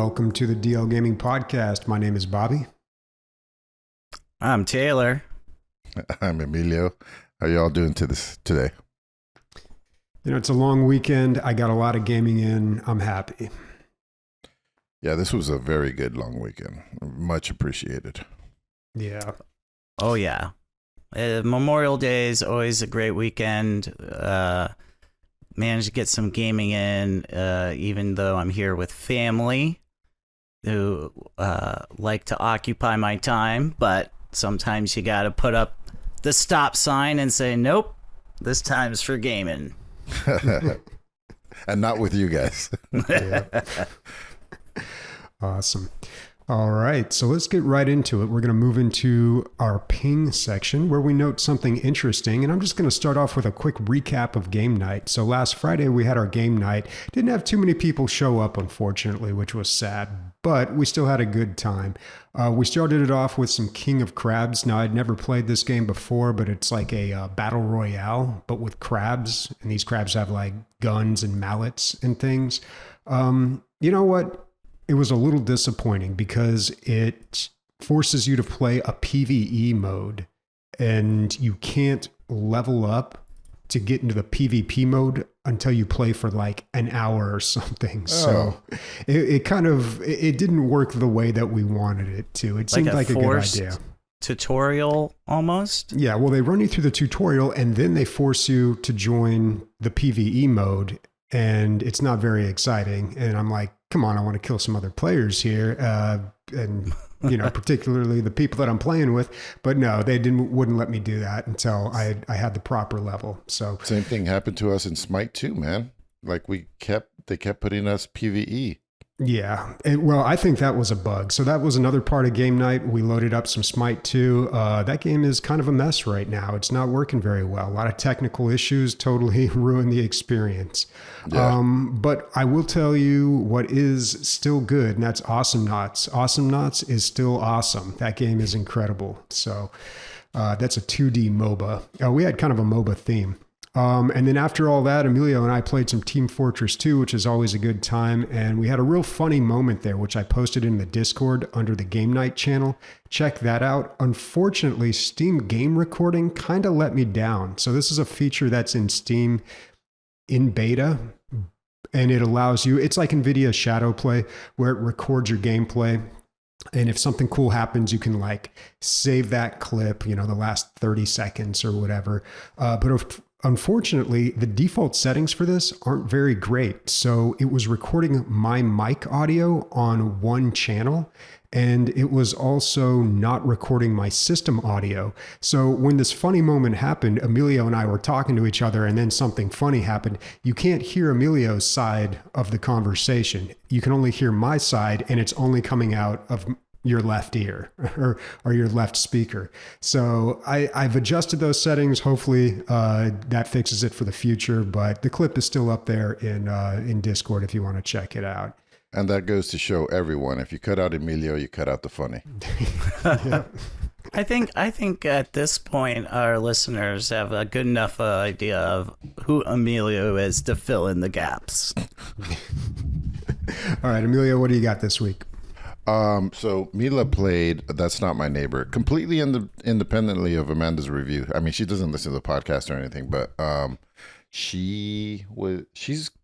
Welcome to the DL Gaming Podcast. My name is Bobby. I'm Taylor. I'm Emilio. How y'all doing today? You know, it's a long weekend. I got a lot of gaming in. I'm happy. Yeah, this was a very good long weekend. Much appreciated. Yeah. Oh, yeah. Memorial Day is always a great weekend. Managed to get some gaming in, even though I'm here with family who like to occupy my time. But sometimes you got to put up the stop sign and say, nope, this time's for gaming. And not with you guys. Awesome. All right, so let's get right into it. We're going to move into our ping section where we note something interesting. And I'm just going to start off with a quick recap of game night. So last Friday, we had our game night. Didn't have too many people show up, unfortunately, which was sad. But we still had a good time. We started it off with some King of Crabs. Now, I'd never played this game before, but it's like a battle royale, but with crabs. And these crabs have like guns and mallets and things. You know what? It was a little disappointing because it forces you to play a PvE mode and you can't level up to get into the PvP mode until you play for like an hour or something. So it didn't work the way that we wanted it to. It seemed like a good idea. Tutorial almost? Yeah, well, they run you through the tutorial and then they force you to join the PvE mode, and it's not very exciting. And I'm like, come on, I want to kill some other players here. And, you know, particularly the people that I'm playing with. But no, wouldn't let me do that until I had the proper level. So same thing happened to us in Smite too, man. Like they kept putting us PvE. Yeah. Well, I think that was a bug. So that was another part of game night. We loaded up some Smite 2. That game is kind of a mess right now. It's not working very well. A lot of technical issues totally ruined the experience. Yeah. But I will tell you what is still good, and that's Awesome Knots. Awesome Knots is still awesome. That game is incredible. So that's a 2D MOBA. We had kind of a MOBA theme. And then after all that, Emilio and I played some Team Fortress 2, which is always a good time. And we had a real funny moment there, which I posted in the Discord under the Game Night channel. Check that out. Unfortunately, Steam Game Recording kind of let me down. So this is a feature that's in Steam in beta, and it allows you, it's like NVIDIA Shadowplay, where it records your gameplay. And if something cool happens, you can like save that clip, you know, the last 30 seconds or whatever. But unfortunately, the default settings for this aren't very great. So it was recording my mic audio on one channel, and it was also not recording my system audio. So when this funny moment happened, Emilio and I were talking to each other, and then something funny happened. You can't hear Emilio's side of the conversation. You can only hear my side, and it's only coming out of your left ear or your left speaker. So I've adjusted those settings. Hopefully that fixes it for the future, but the clip is still up there in Discord if you want to check it out. And that goes to show everyone, if you cut out Emilio, you cut out the funny. Yeah. I think at this point, our listeners have a good enough idea of who Emilio is to fill in the gaps. All right, Emilio, what do you got this week? So Mila played That's Not My Neighbor completely independently of Amanda's review. I mean, she doesn't listen to the podcast or anything, but she's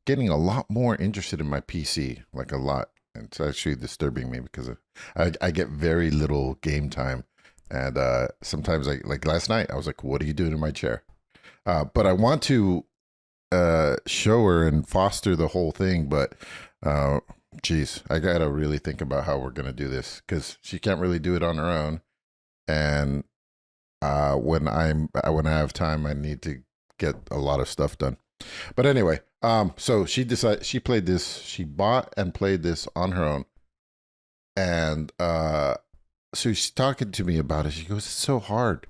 getting a lot more interested in my PC, like a lot. And it's actually disturbing me because I get very little game time. And sometimes, like last night, I was like, what are you doing in my chair? But I want to show her and foster the whole thing, but geez, I gotta really think about how we're gonna do this because she can't really do it on her own. And when I have time, I need to get a lot of stuff done. But anyway, so she played this. She bought and played this on her own, and so she's talking to me about it. She goes, "It's so hard,"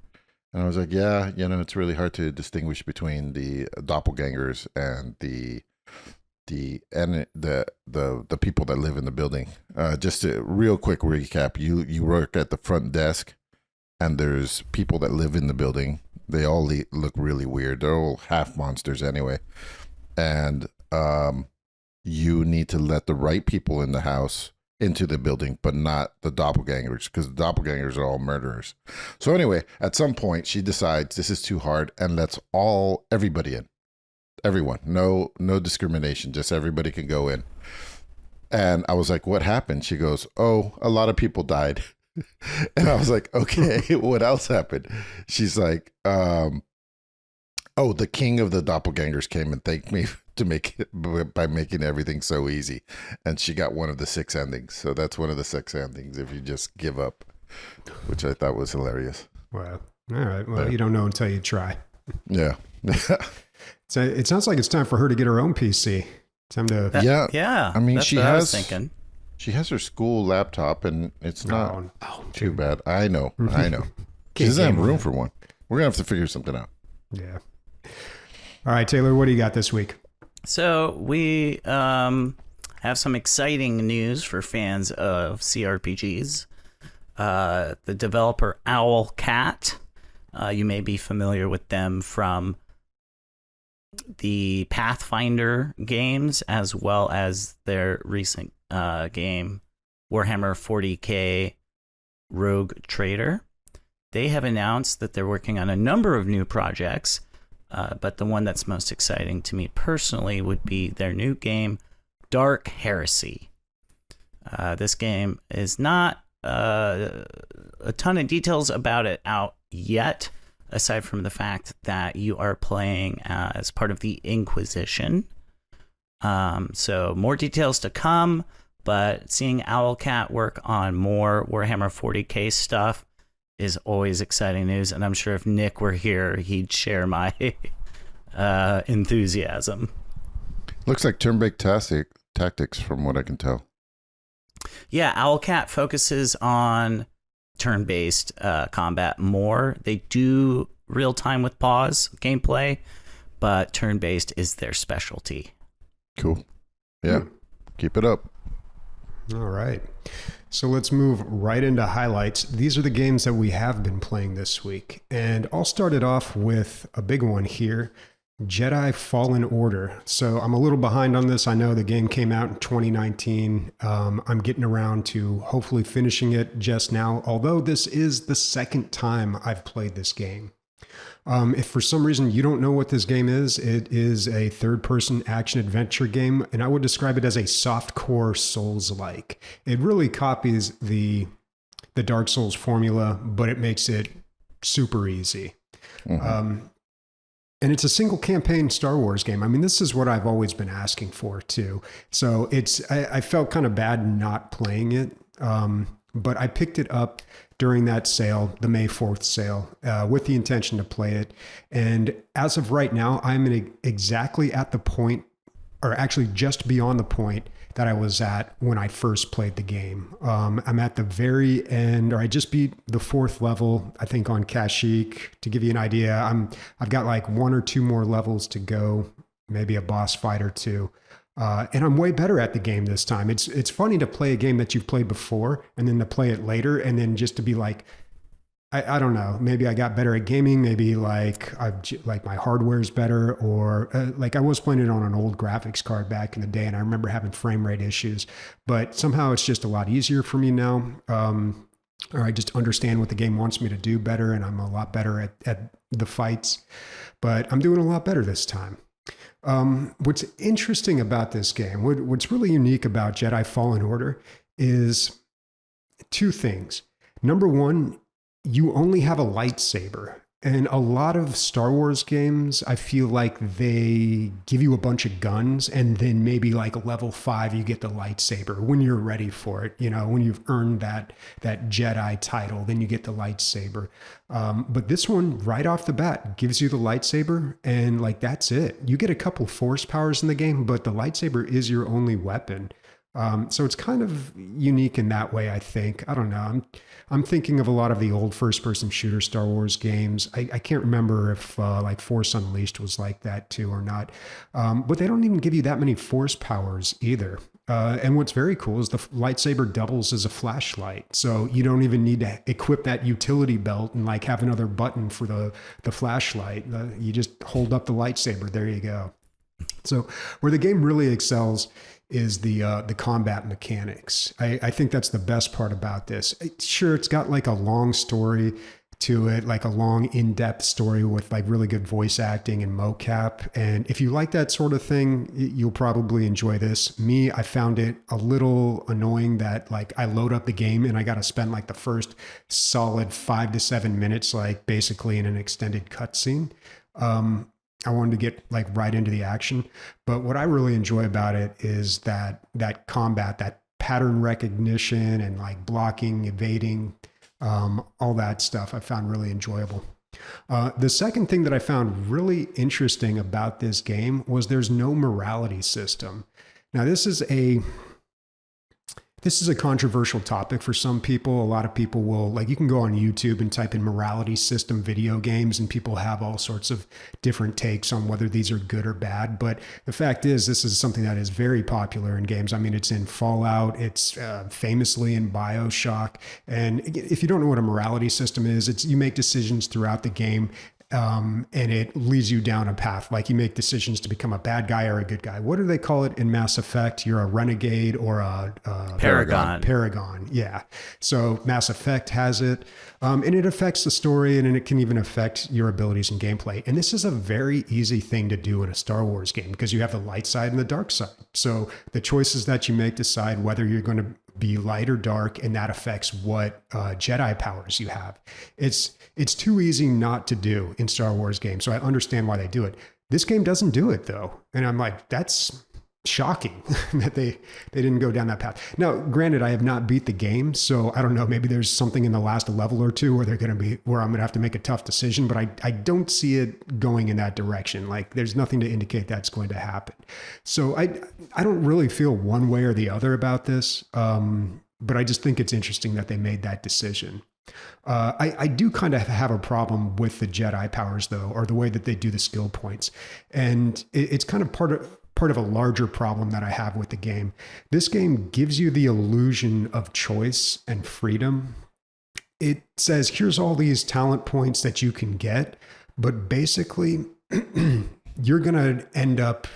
and I was like, "Yeah, you know, it's really hard to distinguish between the doppelgangers and the people that live in the building." Just a real quick recap: you work at the front desk, and there's people that live in the building. They all look really weird. They're all half monsters anyway, and you need to let the right people in the house into the building, but not the doppelgangers, because the doppelgangers are all murderers. So anyway, at some point she decides this is too hard and lets everybody in. Everyone. No discrimination. Just everybody can go in. And I was like, what happened? She goes, oh, a lot of people died. And I was like, okay, what else happened? She's like, oh, the king of the doppelgangers came and thanked me by making everything so easy. And she got one of the 6 endings. So that's one of the 6 endings if you just give up, which I thought was hilarious. Wow. All right. Well, you don't know until you try. Yeah. So it sounds like it's time for her to get her own PC. Time to. Yeah. I mean, that's she what I was has. thinking. She has her school laptop, and it's not too bad. I know. She doesn't have room for one. We're gonna have to figure something out. Yeah. All right, Taylor, what do you got this week? So we have some exciting news for fans of CRPGs. The developer Owlcat, you may be familiar with them from the Pathfinder games, as well as their recent game, Warhammer 40K Rogue Trader. They have announced that they're working on a number of new projects, but the one that's most exciting to me personally would be their new game, Dark Heresy. This game is not a ton of details about it out yet, aside from the fact that you are playing as part of the Inquisition. So more details to come, but seeing Owlcat work on more Warhammer 40K stuff is always exciting news, and I'm sure if Nick were here, he'd share my enthusiasm. Looks like turn-based tactics from what I can tell. Yeah, Owlcat focuses on turn-based combat more. They do real-time with pause gameplay, but turn-based is their specialty. Cool. Yeah. Keep it up. All right. So let's move right into highlights. These are the games that we have been playing this week. And I'll start it off with a big one here, Jedi Fallen Order. So I'm a little behind on this. I know the game came out in 2019. I'm getting around to hopefully finishing it just now, although this is the second time I've played this game. If for some reason you don't know what this game is, it is a third-person action-adventure game, and I would describe it as a softcore Souls-like. It really copies the Dark Souls formula, but it makes it super easy. Mm-hmm. And it's a single-campaign Star Wars game. I mean, this is what I've always been asking for, too. So I felt kind of bad not playing it, but I picked it up during that sale, the May 4th sale, with the intention to play it. And as of right now, I'm exactly at the point, or actually just beyond the point that I was at when I first played the game. I'm at the very end, or I just beat the 4th level, I think, on Kashyyyk. To give you an idea, I've got like 1 or 2 more levels to go, maybe a boss fight or 2. And I'm way better at the game this time. It's funny to play a game that you've played before and then to play it later and then just to be like, I don't know, maybe I got better at gaming. Maybe like my hardware's better, or like I was playing it on an old graphics card back in the day and I remember having frame rate issues, but somehow it's just a lot easier for me now. Or I just understand what the game wants me to do better and I'm a lot better at the fights, but I'm doing a lot better this time. What's interesting about this game, what's really unique about Jedi Fallen Order is 2 things. Number 1, you only have a lightsaber. And a lot of Star Wars games, I feel like they give you a bunch of guns and then maybe like level 5, you get the lightsaber when you're ready for it. You know, when you've earned that Jedi title, then you get the lightsaber. But this one right off the bat gives you the lightsaber and like, that's it. You get a couple force powers in the game, but the lightsaber is your only weapon. So it's kind of unique in that way, I think. I don't know. I'm thinking of a lot of the old first-person shooter Star Wars games. I can't remember if like Force Unleashed was like that too or not. But they don't even give you that many force powers either. And what's very cool is the lightsaber doubles as a flashlight. So you don't even need to equip that utility belt and like have another button for the flashlight. You just hold up the lightsaber. There you go. So where the game really excels is the combat mechanics. I think that's the best part about this. Sure, it's got like a long story to it, like a long in-depth story with like really good voice acting and mocap. And if you like that sort of thing, you'll probably enjoy this. Me, I found it a little annoying that like I load up the game and I got to spend like the first solid 5 to 7 minutes, like basically in an extended cutscene. I wanted to get like right into the action. But what I really enjoy about it is that combat, that pattern recognition and like blocking, evading, all that stuff I found really enjoyable. The second thing that I found really interesting about this game was there's no morality system. Now, this is a controversial topic for some people. A lot of people will, like, you can go on YouTube and type in morality system video games, and people have all sorts of different takes on whether these are good or bad. But the fact is, this is something that is very popular in games. I mean, it's in Fallout, it's famously in BioShock. And if you don't know what a morality system is, it's you make decisions throughout the game. And it leads you down a path. Like you make decisions to become a bad guy or a good guy. What do they call it in Mass Effect? You're a renegade or a Paragon. Paragon, yeah. So Mass Effect has it, and it affects the story, and it can even affect your abilities and gameplay. And this is a very easy thing to do in a Star Wars game because you have the light side and the dark side. So the choices that you make decide whether you're going to be light or dark, and that affects what Jedi powers you have. It's too easy not to do in Star Wars games, so I understand why they do it. This game doesn't do it though, and I'm like, that's shocking that they didn't go down that path. Now, granted, I have not beat the game, so I don't know. Maybe there's something in the last level or two where I'm gonna have to make a tough decision, but I don't see it going in that direction. Like, there's nothing to indicate that's going to happen. So I don't really feel one way or the other about this, but I just think it's interesting that they made that decision. I do kind of have a problem with the Jedi powers, though, or the way that they do the skill points, and it's kind of part of a larger problem that I have with the game. This game gives you the illusion of choice and freedom. It says, here's all these talent points that you can get, but basically you're going to end up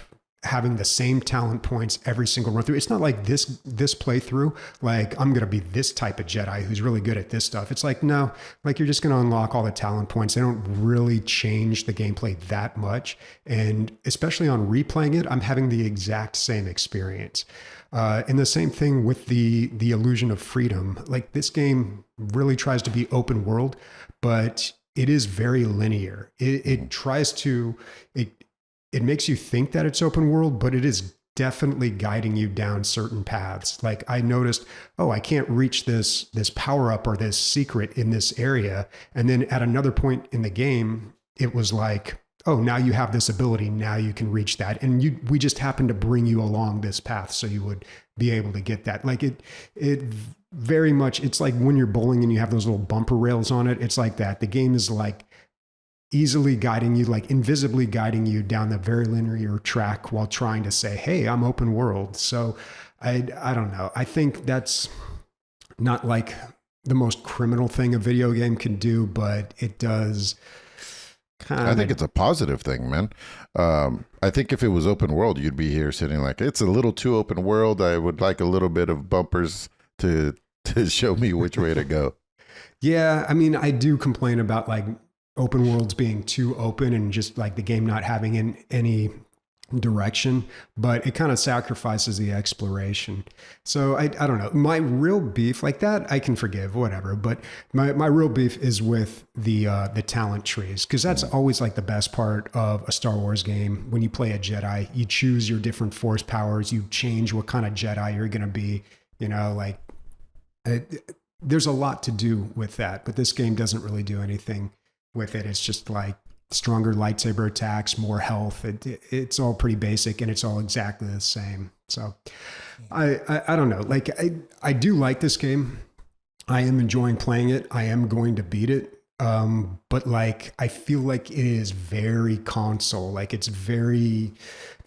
having the same talent points every single run through. It's not like this playthrough, like I'm going to be this type of Jedi who's really good at this stuff. It's like, no, like you're just going to unlock all the talent points. They don't really change the gameplay that much. And especially on replaying it, I'm having the exact same experience. And the same thing with the illusion of freedom. Like this game really tries to be open world, but it is very linear. It tries to, it makes you think that it's open world, but it is definitely guiding you down certain paths. Like I noticed, oh, I can't reach this power up or this secret in this area. And then at another point in the game, it was like, oh, now you have this ability. Now you can reach that. And we just happened to bring you along this path so you would be able to get that. Like it very much, it's like when you're bowling and you have those little bumper rails on it. It's like that. The game is like easily guiding you, like invisibly guiding you down the very linear track while trying to say, hey, I'm open world. So I don't know. I think that's not like the most criminal thing a video game can do, but it does kind of. I think it's a positive thing, man. I think if it was open world, you'd be here sitting like, it's a little too open world. I would like a little bit of bumpers to show me which way to go. Yeah. I mean, I do complain about like open worlds being too open and just like the game not having any direction, but it kind of sacrifices the exploration. So I don't know. My real beef, like that I can forgive, whatever. But my real beef is with the talent trees, because that's always like the best part of a Star Wars game. When you play a Jedi, you choose your different force powers, you change what kind of Jedi you're going to be. You know, like there's a lot to do with that, but this game doesn't really do anything with it. It's just like stronger lightsaber attacks, more health. It's all pretty basic and it's all exactly the same. So I don't know. Like I do like this game. I am enjoying playing it. I am going to beat it. But like, I feel like it is very console. Like it's very,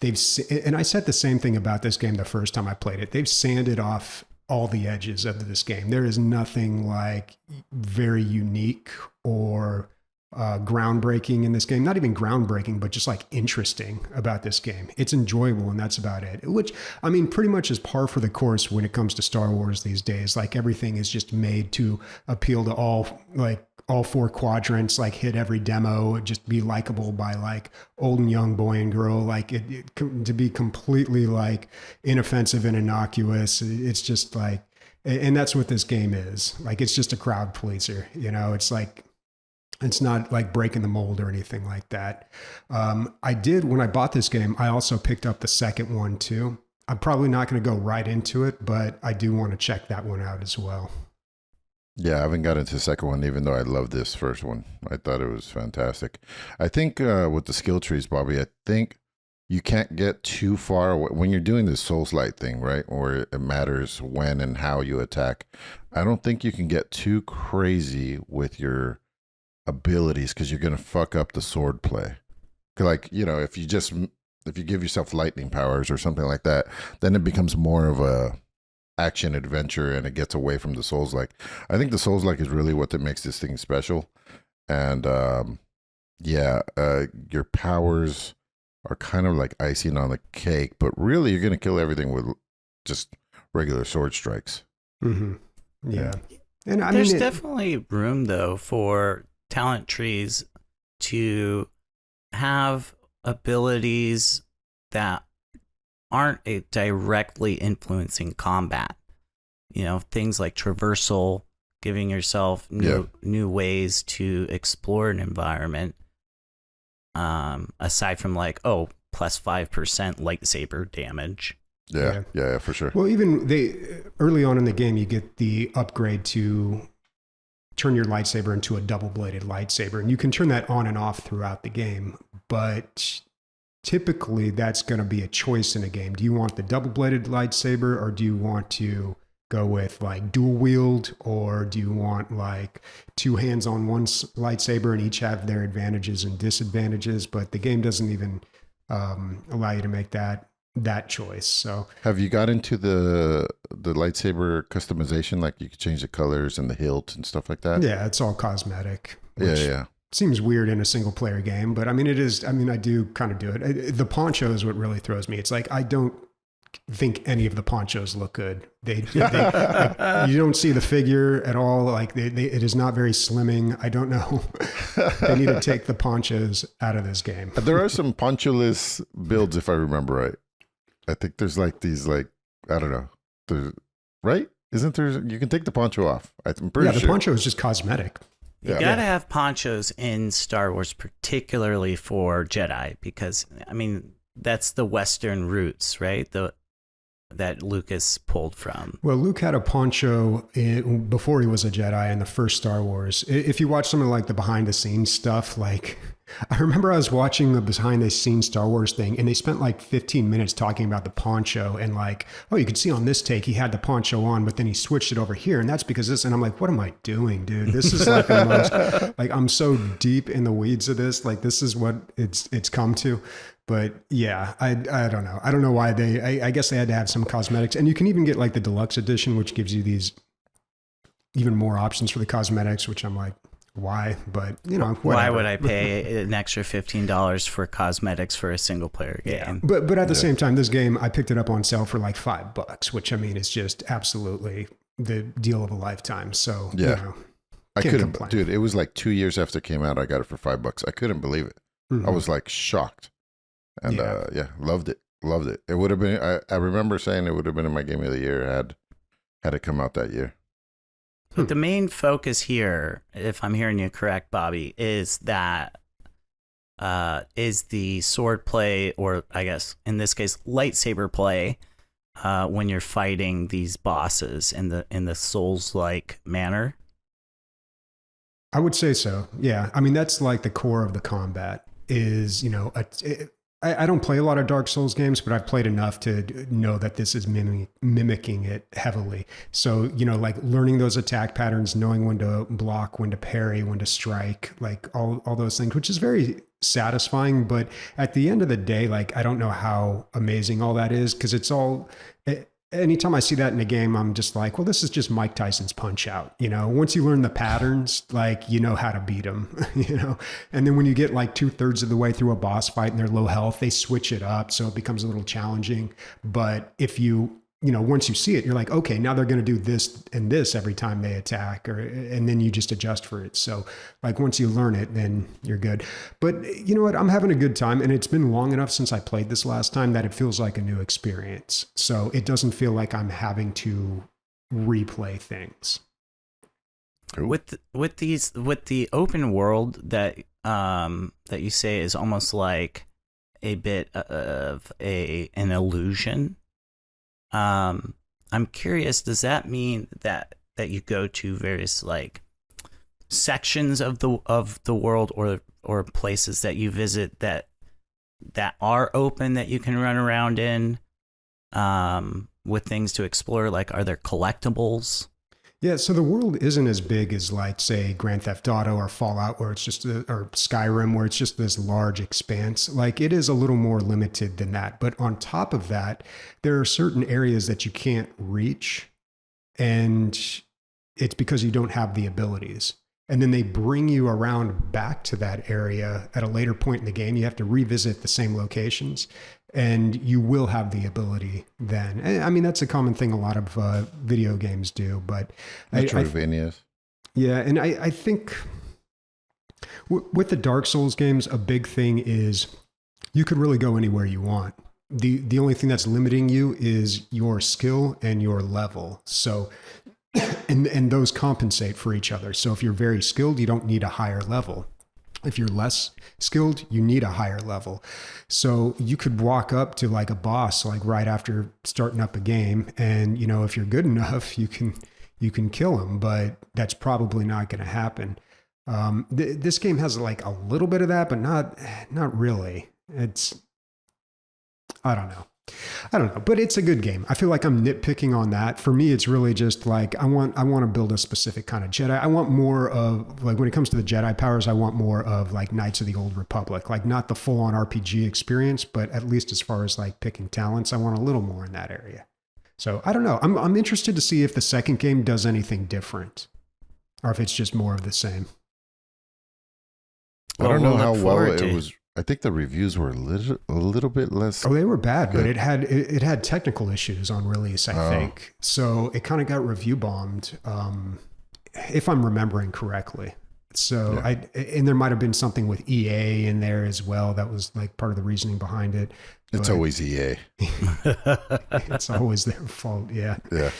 and I said the same thing about this game the first time I played it. They've sanded off all the edges of this game. There is nothing like very unique or groundbreaking in this game. Not even groundbreaking, but just like interesting about this game. It's enjoyable, and that's about it. Which, I mean, pretty much is par for the course when it comes to Star Wars these days. Like everything is just made to appeal to all four quadrants, like hit every demo, just be likable by like old and young, boy and girl, like to be completely like inoffensive and innocuous. It's just like, and that's what this game is. Like, it's just a crowd pleaser, you know. It's like, it's not like breaking the mold or anything like that. I did, when I bought this game, I also picked up the second one too. I'm probably not going to go right into it, but I do want to check that one out as well. Yeah, I haven't got into the second one, even though I love this first one. I thought it was fantastic. I think with the skill trees, Bobby, I think you can't get too far away when you're doing the Souls-like thing, right? Or it matters when and how you attack. I don't think you can get too crazy with your abilities because you're going to fuck up the sword play. Like, you know, if you give yourself lightning powers or something like that, then it becomes more of a action adventure and it gets away from the Souls-like. I think the Souls-like is really what that makes this thing special. And your powers are kind of like icing on the cake, but really you're going to kill everything with just regular sword strikes. Mm-hmm. Yeah. And I There's mean, definitely room though for talent trees to have abilities that aren't directly influencing combat. You know, things like traversal, giving yourself new ways to explore an environment. Aside from like, plus 5% lightsaber damage. Yeah, for sure. Well, even early on in the game, you get the upgrade to turn your lightsaber into a double-bladed lightsaber, and you can turn that on and off throughout the game, but typically that's going to be a choice in a game. Do you want the double-bladed lightsaber, or do you want to go with like dual wield, or do you want like two hands on one lightsaber and each have their advantages and disadvantages? But the game doesn't even allow you to make that choice. So have you got into the lightsaber customization? Like you could change the colors and the hilt and stuff like that? Yeah, it's all cosmetic. Yeah. Seems weird in a single player game, but I mean, it is. I mean, I do kind of do it. The poncho is what really throws me. It's like, I don't think any of the ponchos look good. They like, you don't see the figure at all. Like it is not very slimming. I don't know. They need to take the ponchos out of this game. There are some poncholess builds, if I remember right. I think there's like these, like, I don't know. Right? Isn't there? You can take the poncho off. I'm pretty sure. The poncho is just cosmetic. You gotta have ponchos in Star Wars, particularly for Jedi, because I mean that's the Western roots, right? That Lucas pulled from. Well, Luke had a poncho before he was a Jedi in the first Star Wars. If you watch some of like the behind the scenes stuff, like I remember I was watching the behind the scenes Star Wars thing, and they spent like 15 minutes talking about the poncho and like, oh, you could see on this take he had the poncho on, but then he switched it over here, and that's because this. And I'm like, what am I doing, dude? This is like the most, like, I'm so deep in the weeds of this. Like, this is what it's come to. But yeah, I don't know. I don't know why I guess they had to have some cosmetics, and you can even get like the deluxe edition, which gives you these even more options for the cosmetics, which I'm like, why? But you know, whatever. Why would I pay an extra $15 for cosmetics for a single player game? Yeah. But at the same time, this game, I picked it up on sale for like $5, which I mean is just absolutely the deal of a lifetime. So yeah, you know, I couldn't complain. Dude, it was like 2 years after it came out. I got it for $5. I couldn't believe it. Mm-hmm. I was like shocked. And loved it. It would have been, I remember saying it would have been in my game of the year had it come out that year. But the main focus here, if I'm hearing you correct, Bobby, is that is the sword play, or I guess in this case lightsaber play, when you're fighting these bosses in the Souls-like manner. I would say so. Yeah. I mean, that's like the core of the combat is, you know, I don't play a lot of Dark Souls games, but I've played enough to know that this is mimicking it heavily. So, you know, like learning those attack patterns, knowing when to block, when to parry, when to strike, like all those things, which is very satisfying. But at the end of the day, like, I don't know how amazing all that is, because it's all, anytime I see that in a game, I'm just like, well, this is just Mike Tyson's Punch Out. Once you learn the patterns, like, how to beat them, and then when you get like 2/3 of the way through a boss fight and they're low health, they switch it up. So it becomes a little challenging. But if once you see it, you're like, okay, now they're going to do this and this every time they attack, and then you just adjust for it. So like once you learn it, then you're good. But you know what? I'm having a good time, and it's been long enough since I played this last time that it feels like a new experience. So it doesn't feel like I'm having to replay things. Cool. With the open world that you say is almost like a bit of an illusion. I'm curious, does that mean that you go to various like sections of the world or places that you visit that are open that you can run around in with things to explore? Like, are there collectibles? Yeah, so the world isn't as big as, like, say, Grand Theft Auto or Fallout, where it's just, or Skyrim, where it's just this large expanse. Like, it is a little more limited than that. But on top of that, there are certain areas that you can't reach, and it's because you don't have the abilities. And then they bring you around back to that area at a later point in the game. You have to revisit the same locations, and you will have the ability then. I mean, that's a common thing a lot of video games do, but Metroidvanias. Yeah, and I think with the Dark Souls games, a big thing is you can really go anywhere you want. The only thing that's limiting you is your skill and your level. So, and those compensate for each other. So if you're very skilled, you don't need a higher level. If you're less skilled, you need a higher level. So you could walk up to like a boss, like right after starting up a game. And, if you're good enough, you can kill him, but that's probably not going to happen. This game has like a little bit of that, but not really. I don't know, but it's a good game. I feel like I'm nitpicking on that. For me, it's really just like, I want to build a specific kind of Jedi. I want more of, like, when it comes to the Jedi powers, I want more of like Knights of the Old Republic, like not the full on RPG experience, but at least as far as like picking talents, I want a little more in that area. So I don't know. I'm interested to see if the second game does anything different or if it's just more of the same. I don't know how well it was. I think the reviews were a little bit less. Oh, they were bad, good. But it had technical issues on release, I think. So it kind of got review bombed, if I'm remembering correctly. So yeah. And there might have been something with EA in there as well. That was like part of the reasoning behind it. It's always EA. It's always their fault. Yeah. Yeah.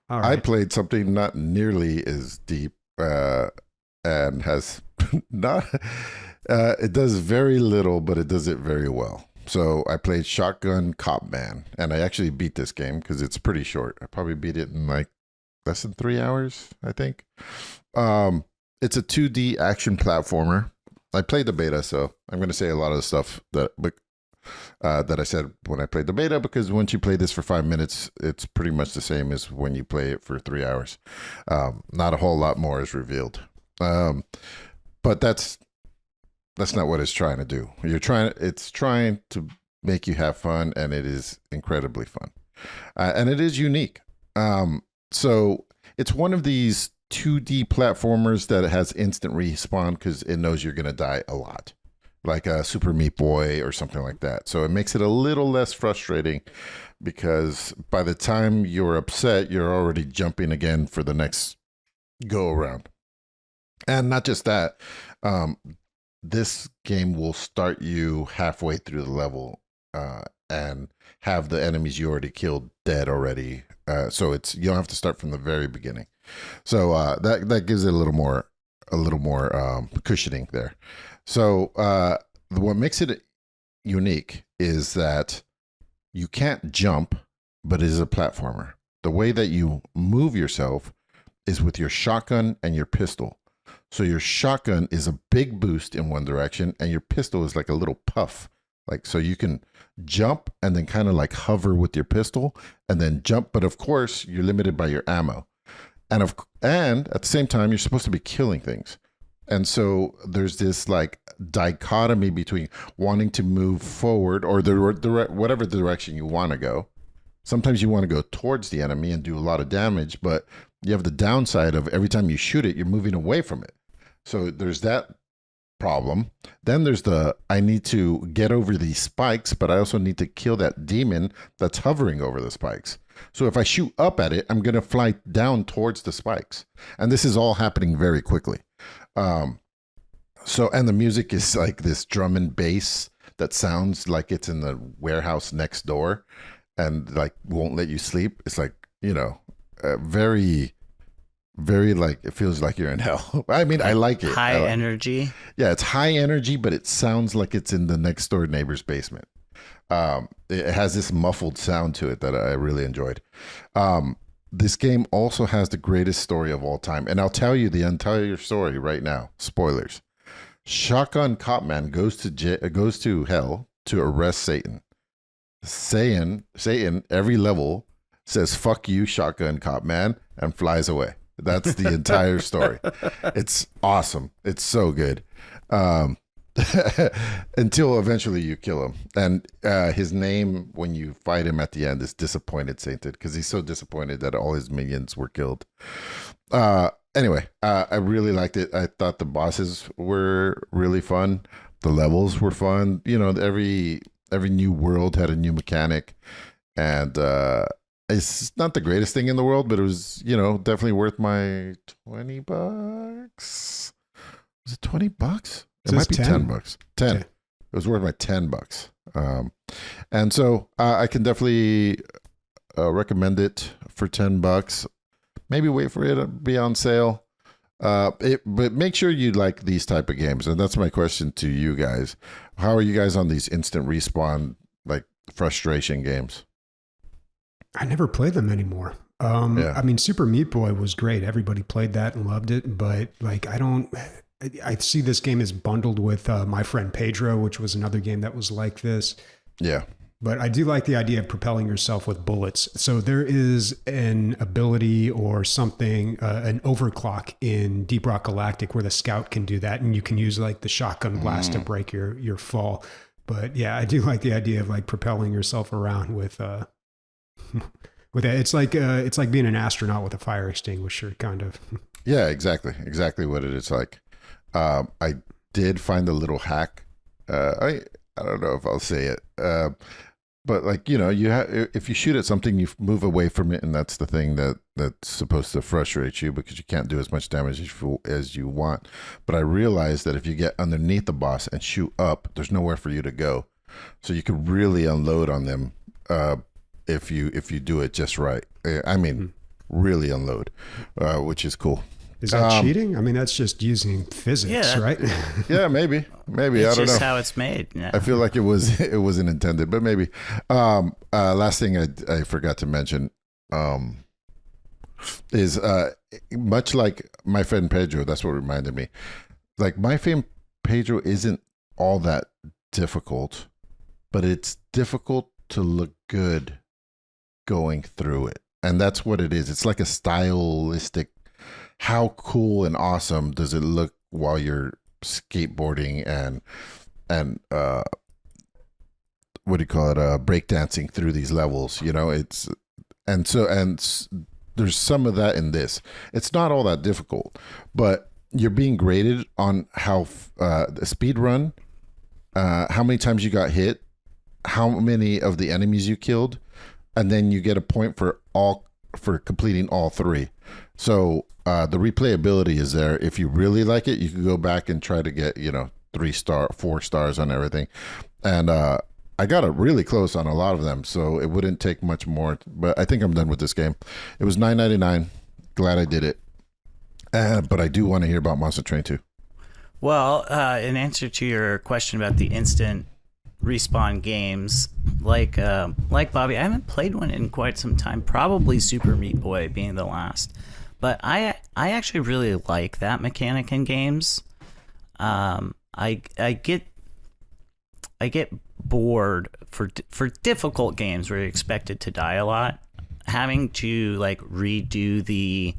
All right. I played something not nearly as deep and has not. It does very little, but it does it very well. So I played Shotgun Cop Man, and I actually beat this game because it's pretty short. I probably beat it in like less than 3 hours, I think. It's a 2D action platformer. I played the beta, so I'm going to say a lot of the stuff that I said when I played the beta, because once you play this for 5 minutes, it's pretty much the same as when you play it for 3 hours. Not a whole lot more is revealed. But that's not what it's trying to do. It's trying to make you have fun, and it is incredibly fun. And it is unique. So it's one of these 2D platformers that has instant respawn because it knows you're going to die a lot, like a Super Meat Boy or something like that. So it makes it a little less frustrating because by the time you're upset, you're already jumping again for the next go around. And not just that, this game will start you halfway through the level and have the enemies you already killed dead already. So you don't have to start from the very beginning. So that gives it a little more cushioning there. So what makes it unique is that you can't jump, but it is a platformer. The way that you move yourself is with your shotgun and your pistol. So your shotgun is a big boost in one direction, and your pistol is like a little puff. Like, so you can jump and then kind of like hover with your pistol and then jump. But of course, you're limited by your ammo. And at the same time, you're supposed to be killing things. And so there's this like dichotomy between wanting to move forward or whatever direction you want to go, Sometimes you want to go towards the enemy and do a lot of damage, but you have the downside of every time you shoot it, you're moving away from it. So there's that problem. Then there's I need to get over these spikes, but I also need to kill that demon that's hovering over the spikes. So if I shoot up at it, I'm going to fly down towards the spikes. And this is all happening very quickly. And the music is like this drum and bass that sounds like it's in the warehouse next door and like won't let you sleep. It's like, very, very like, it feels like you're in hell. I mean, I like it. High energy. Yeah, it's high energy, but it sounds like it's in the next door neighbor's basement. It has this muffled sound to it that I really enjoyed. This game also has the greatest story of all time. And I'll tell you the entire story right now. Spoilers. Shotgun Cop Man goes to hell to arrest Satan. Satan, every level says, "Fuck you, Shotgun Cop Man," and flies away. That's the entire story. It's awesome. It's so good. Until eventually you kill him. And his name, when you fight him at the end, is Disappointed Sainted, because he's so disappointed that all his minions were killed. Anyway, I really liked it. I thought the bosses were really fun. The levels were fun. Every new world had a new mechanic. And it's not the greatest thing in the world, but it was, definitely worth my $20. Was it $20? It might be $10. 10. Okay. It was worth my $10. And so I can definitely recommend it for $10. Maybe wait for it to be on sale. But make sure you like these type of games. And that's my question to you guys. How are you guys on these instant respawn, like frustration games? I never play them anymore. I mean, Super Meat Boy was great. Everybody played that and loved it. But like, I see this game is bundled with My Friend Pedro, which was another game that was like this. Yeah. But I do like the idea of propelling yourself with bullets. So there is an ability or something, an overclock in Deep Rock Galactic where the scout can do that. And you can use like the shotgun blast to break your fall. But yeah, I do like the idea of like propelling yourself around with that. It's like being an astronaut with a fire extinguisher, kind of. Yeah, exactly what it is like. I did find a little hack. I don't know if I'll say it, but like if you shoot at something, you move away from it, and that's the thing that's supposed to frustrate you because you can't do as much damage as you want. But I realized that if you get underneath the boss and shoot up, there's nowhere for you to go, so you could really unload on them if you do it just right. I mean, really unload, which is cool. Is that cheating? I mean, that's just using physics, right? Yeah, maybe. It's I don't know. It's just how it's made. Yeah. I feel like it wasn't intended, but maybe. Last thing I forgot to mention is much like My Friend Pedro. That's what reminded me. Like My Friend Pedro isn't all that difficult, but it's difficult to look good going through it, and that's what it is. It's like a stylistic. How cool and awesome does it look while you're skateboarding and what do you call it? Breakdancing through these levels, it's, and there's some of that in this. It's not all that difficult, but you're being graded on how the speed run, how many times you got hit, how many of the enemies you killed, and then you get a point for completing all three. So the replayability is there. If you really like it, you can go back and try to get 4 stars on everything. And I got it really close on a lot of them, so it wouldn't take much more. But I think I'm done with this game. It was $9.99. Glad I did it. But I do want to hear about Monster Train 2. Well, in answer to your question about the instant respawn games, like Bobby, I haven't played one in quite some time. Probably Super Meat Boy being the last. But I actually really like that mechanic in games. I get bored for difficult games where you're expected to die a lot, having to like redo the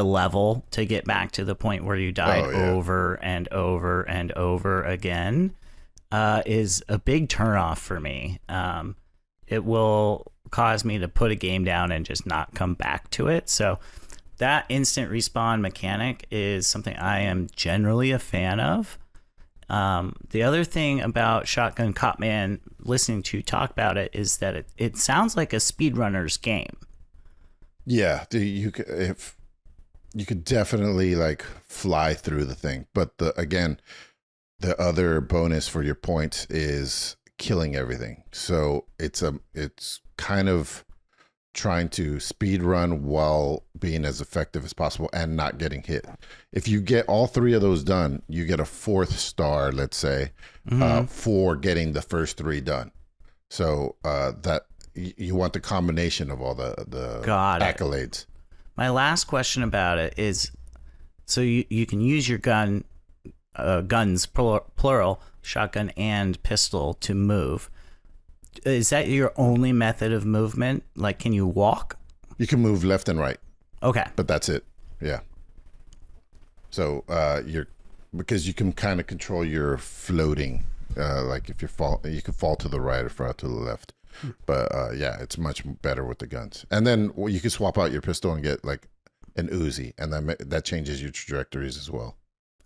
level to get back to the point where you died over and over and over again is a big turnoff for me. It will cause me to put a game down and just not come back to it. So that instant respawn mechanic is something I am generally a fan of. The other thing about Shotgun Cop Man, listening to you talk about it, is that it sounds like a speedrunner's game. Yeah, you could definitely like fly through the thing, but the other bonus for your points is killing everything. So it's kind of trying to speed run while being as effective as possible and not getting hit. If you get all 3 of those done, you get a 4th star, let's say, for getting the first 3 done. So that you want the combination of all the accolades. My last question about it is, so you can use your guns, plural, shotgun and pistol, to move. Is that your only method of movement? Like, can you walk? You can move left and right. Okay. But that's it. Yeah. So because you can kind of control your floating. Like if you can fall to the right or fall to the left. But yeah, it's much better with the guns. And then you can swap out your pistol and get like an Uzi, and then that changes your trajectories as well.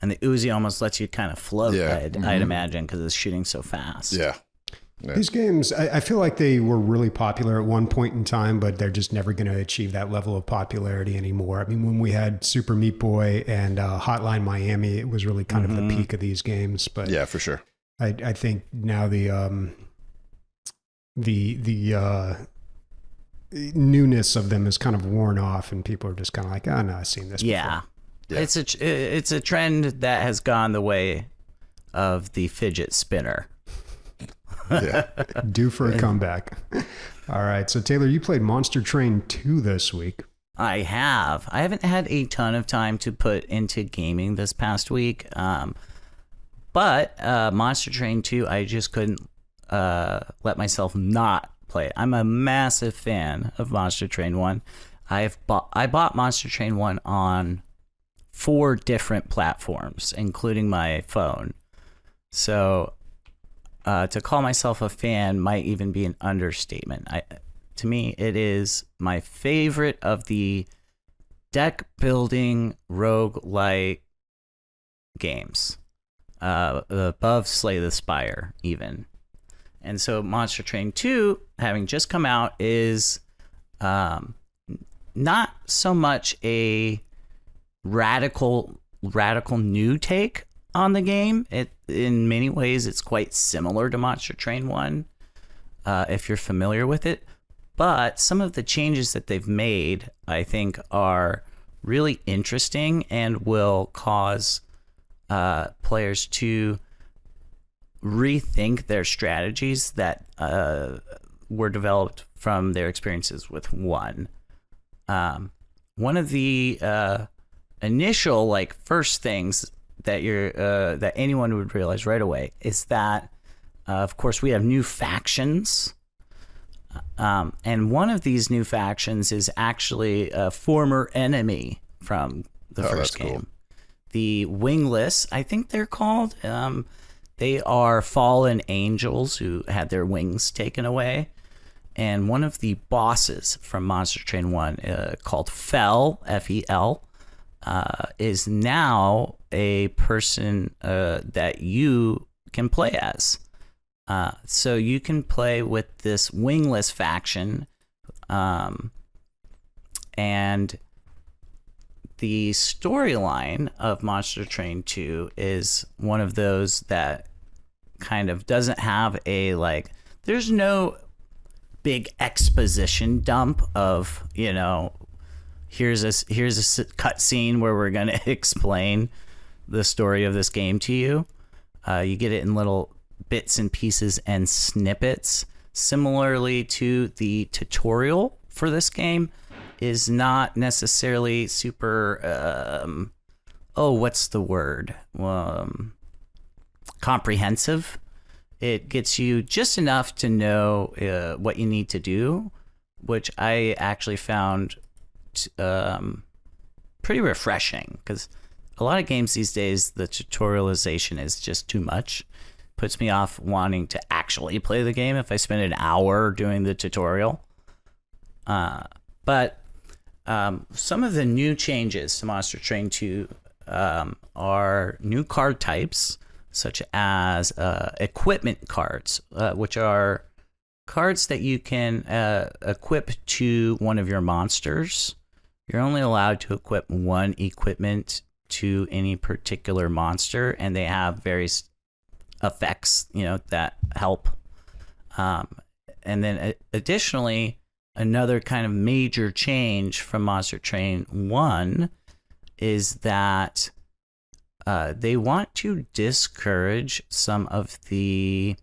And the Uzi almost lets you kind of float, I'd imagine, because it's shooting so fast. Yeah. These games, I feel like they were really popular at one point in time, but they're just never going to achieve that level of popularity anymore. I mean, when we had Super Meat Boy and Hotline Miami, it was really kind of the peak of these games. But yeah, for sure. I think now the newness of them is kind of worn off, and people are just kind of like, oh no, I've seen this before. It's a trend that has gone the way of the fidget spinner. Yeah, due for a comeback. All right, so Taylor, you played Monster Train 2 this week. I haven't had a ton of time to put into gaming this past week, but Monster Train 2, I just couldn't let myself not play it. I'm a massive fan of Monster Train 1. I bought Monster Train 1 on 4 different platforms, including my phone. So to call myself a fan might even be an understatement. To me, it is my favorite of the deck building roguelike games, above Slay the Spire even. And so Monster Train 2, having just come out, is not so much a radical new take on the game. In many ways, it's quite similar to Monster Train 1, if you're familiar with it. But some of the changes that they've made, I think, are really interesting and will cause players to rethink their strategies that were developed from their experiences with 1. One of the initial, first things that that anyone would realize right away is that, of course, we have new factions, and one of these new factions is actually a former enemy from the first game. Cool. The Wingless, I think they're called. They are fallen angels who had their wings taken away. And one of the bosses from Monster Train 1, called Fel, F-E-L, is now a person that you can play as. So you can play with this Wingless faction, and the storyline of Monster Train 2 is one of those that kind of doesn't have there's no big exposition dump of, here's a cut scene where we're going to explain the story of this game to you. You get it in little bits and pieces and snippets. Similarly to the tutorial for this game is not necessarily super, what's the word? Comprehensive. It gets you just enough to know what you need to do, which I actually found pretty refreshing, because a lot of games these days, the tutorialization is just too much. Puts me off wanting to actually play the game if I spend an hour doing the tutorial. But some of the new changes to Monster Train 2 are new card types, such as equipment cards, which are cards that you can equip to one of your monsters. You're only allowed to equip one equipment to any particular monster, and they have various effects, that help. And then additionally, another kind of major change from Monster Train 1 is that they want to discourage some of the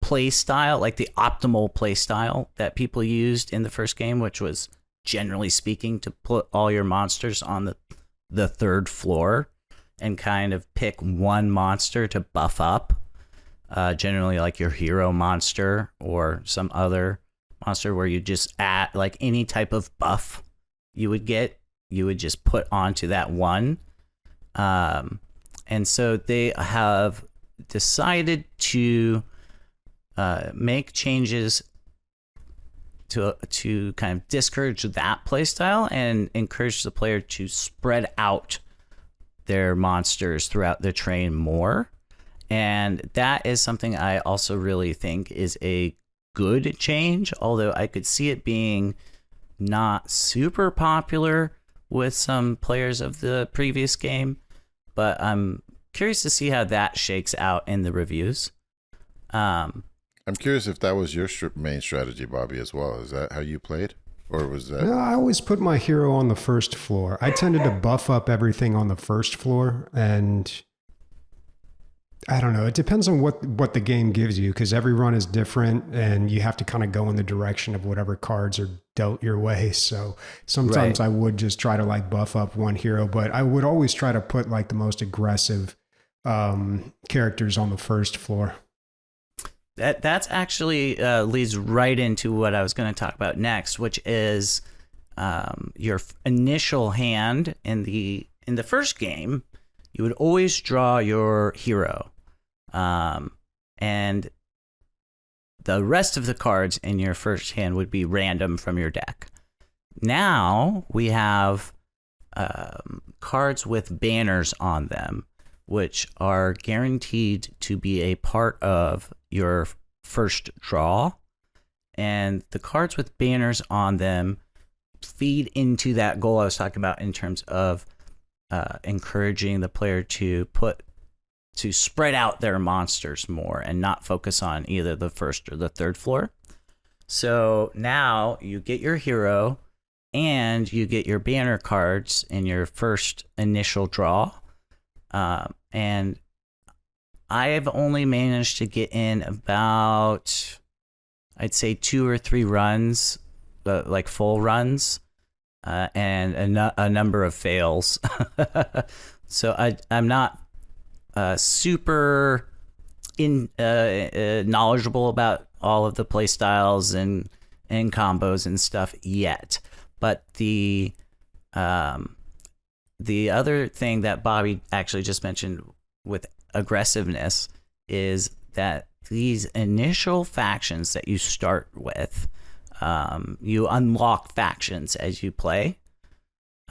play style, like the optimal play style that people used in the first game, which was, generally speaking, to put all your monsters on the third floor and kind of pick one monster to buff up. Generally like your hero monster or some other monster where you just add like any type of buff you would just put onto that one. And so they have decided to make changes to kind of discourage that playstyle and encourage the player to spread out their monsters throughout the train more. And that is something I also really think is a good change, although I could see it being not super popular with some players of the previous game. But I'm curious to see how that shakes out in the reviews. I'm curious if that was your main strategy, Bobby, as well. Is that how you played? Or was that... I always put my hero on the first floor. I tended to buff up everything on the first floor, and I don't know. It depends on what the game gives you, because every run is different, and you have to kind of go in the direction of whatever cards are dealt your way. So sometimes I would just try to like buff up one hero, but I would always try to put like the most aggressive characters on the first floor. That's actually leads right into what I was going to talk about next, which is your initial hand in the first game. You would always draw your hero, and the rest of the cards in your first hand would be random from your deck. Now we have cards with banners on them, which are guaranteed to be a part of your first draw. And the cards with banners on them feed into that goal I was talking about in terms of encouraging the player to spread out their monsters more and not focus on either the first or the third floor. So now you get your hero and you get your banner cards in your first initial draw. And I have only managed to get in about, I'd say 2 or 3 runs, like full runs, and a number of fails. So I'm not super knowledgeable about all of the play styles and combos and stuff yet. But the other thing that Bobby actually just mentioned with aggressiveness is that these initial factions that you start with, you unlock factions as you play.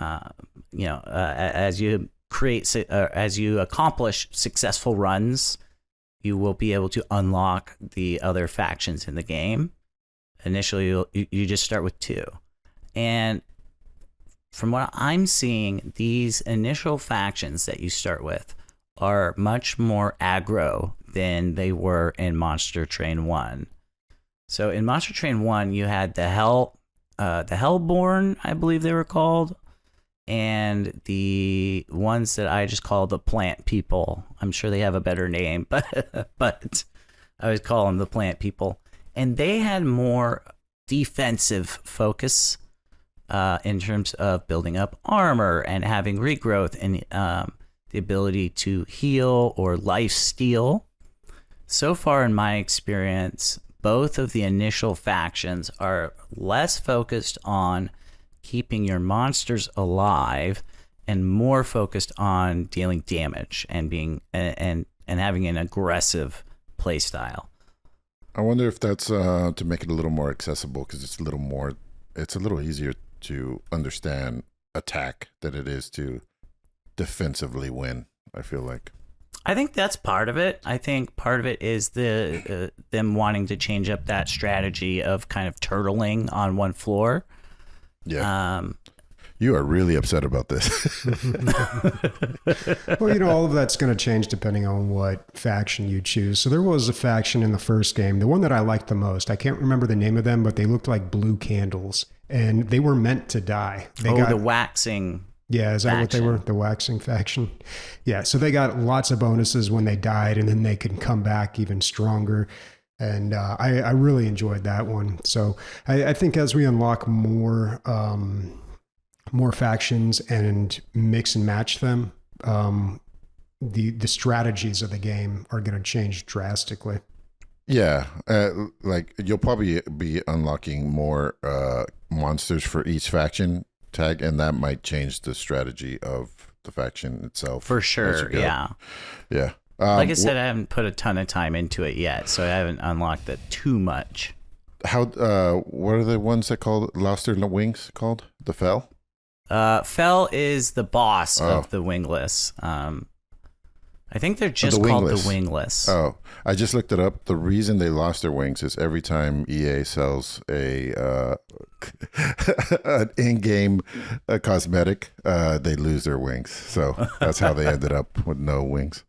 As you as you accomplish successful runs, you will be able to unlock the other factions in the game. Initially, you just start with 2. And from what I'm seeing, these initial factions that you start with are much more aggro than they were in Monster Train 1. So in Monster Train 1, you had the Hellborn, I believe they were called, and the ones that I just call the Plant People. I'm sure they have a better name, but I always call them the Plant People. And they had more defensive focus in terms of building up armor and having regrowth and the ability to heal or life steal. So far in my experience, both of the initial factions are less focused on keeping your monsters alive and more focused on dealing damage and being and having an aggressive play style. I wonder if that's to make it a little more accessible, because it's a little easier to understand attack than it is to defensively win, I feel like. I think that's part of it. I think part of it is the them wanting to change up that strategy of kind of turtling on one floor. Yeah. You are really upset about this. Well, all of that's going to change depending on what faction you choose. So there was a faction in the first game, the one that I liked the most. I can't remember the name of them, but they looked like blue candles, and they were meant to die. The waxing. Yeah, is that faction. What they were? The waxing faction? Yeah, so they got lots of bonuses when they died, and then they could come back even stronger. And I really enjoyed that one. So I think as we unlock more factions and mix and match them, the strategies of the game are going to change drastically. Yeah, like you'll probably be unlocking more monsters for each faction tag, and that might change the strategy of the faction itself. For sure, yeah. Yeah. Like I said, I haven't put a ton of time into it yet, so I haven't unlocked it too much. How? What are the ones that lost their wings called? The Fel? Fel is the boss of the Wingless. I think they're just called the Wingless. Oh, I just looked it up. The reason they lost their wings is every time EA sells an in-game cosmetic, they lose their wings. So that's how they ended up with no wings.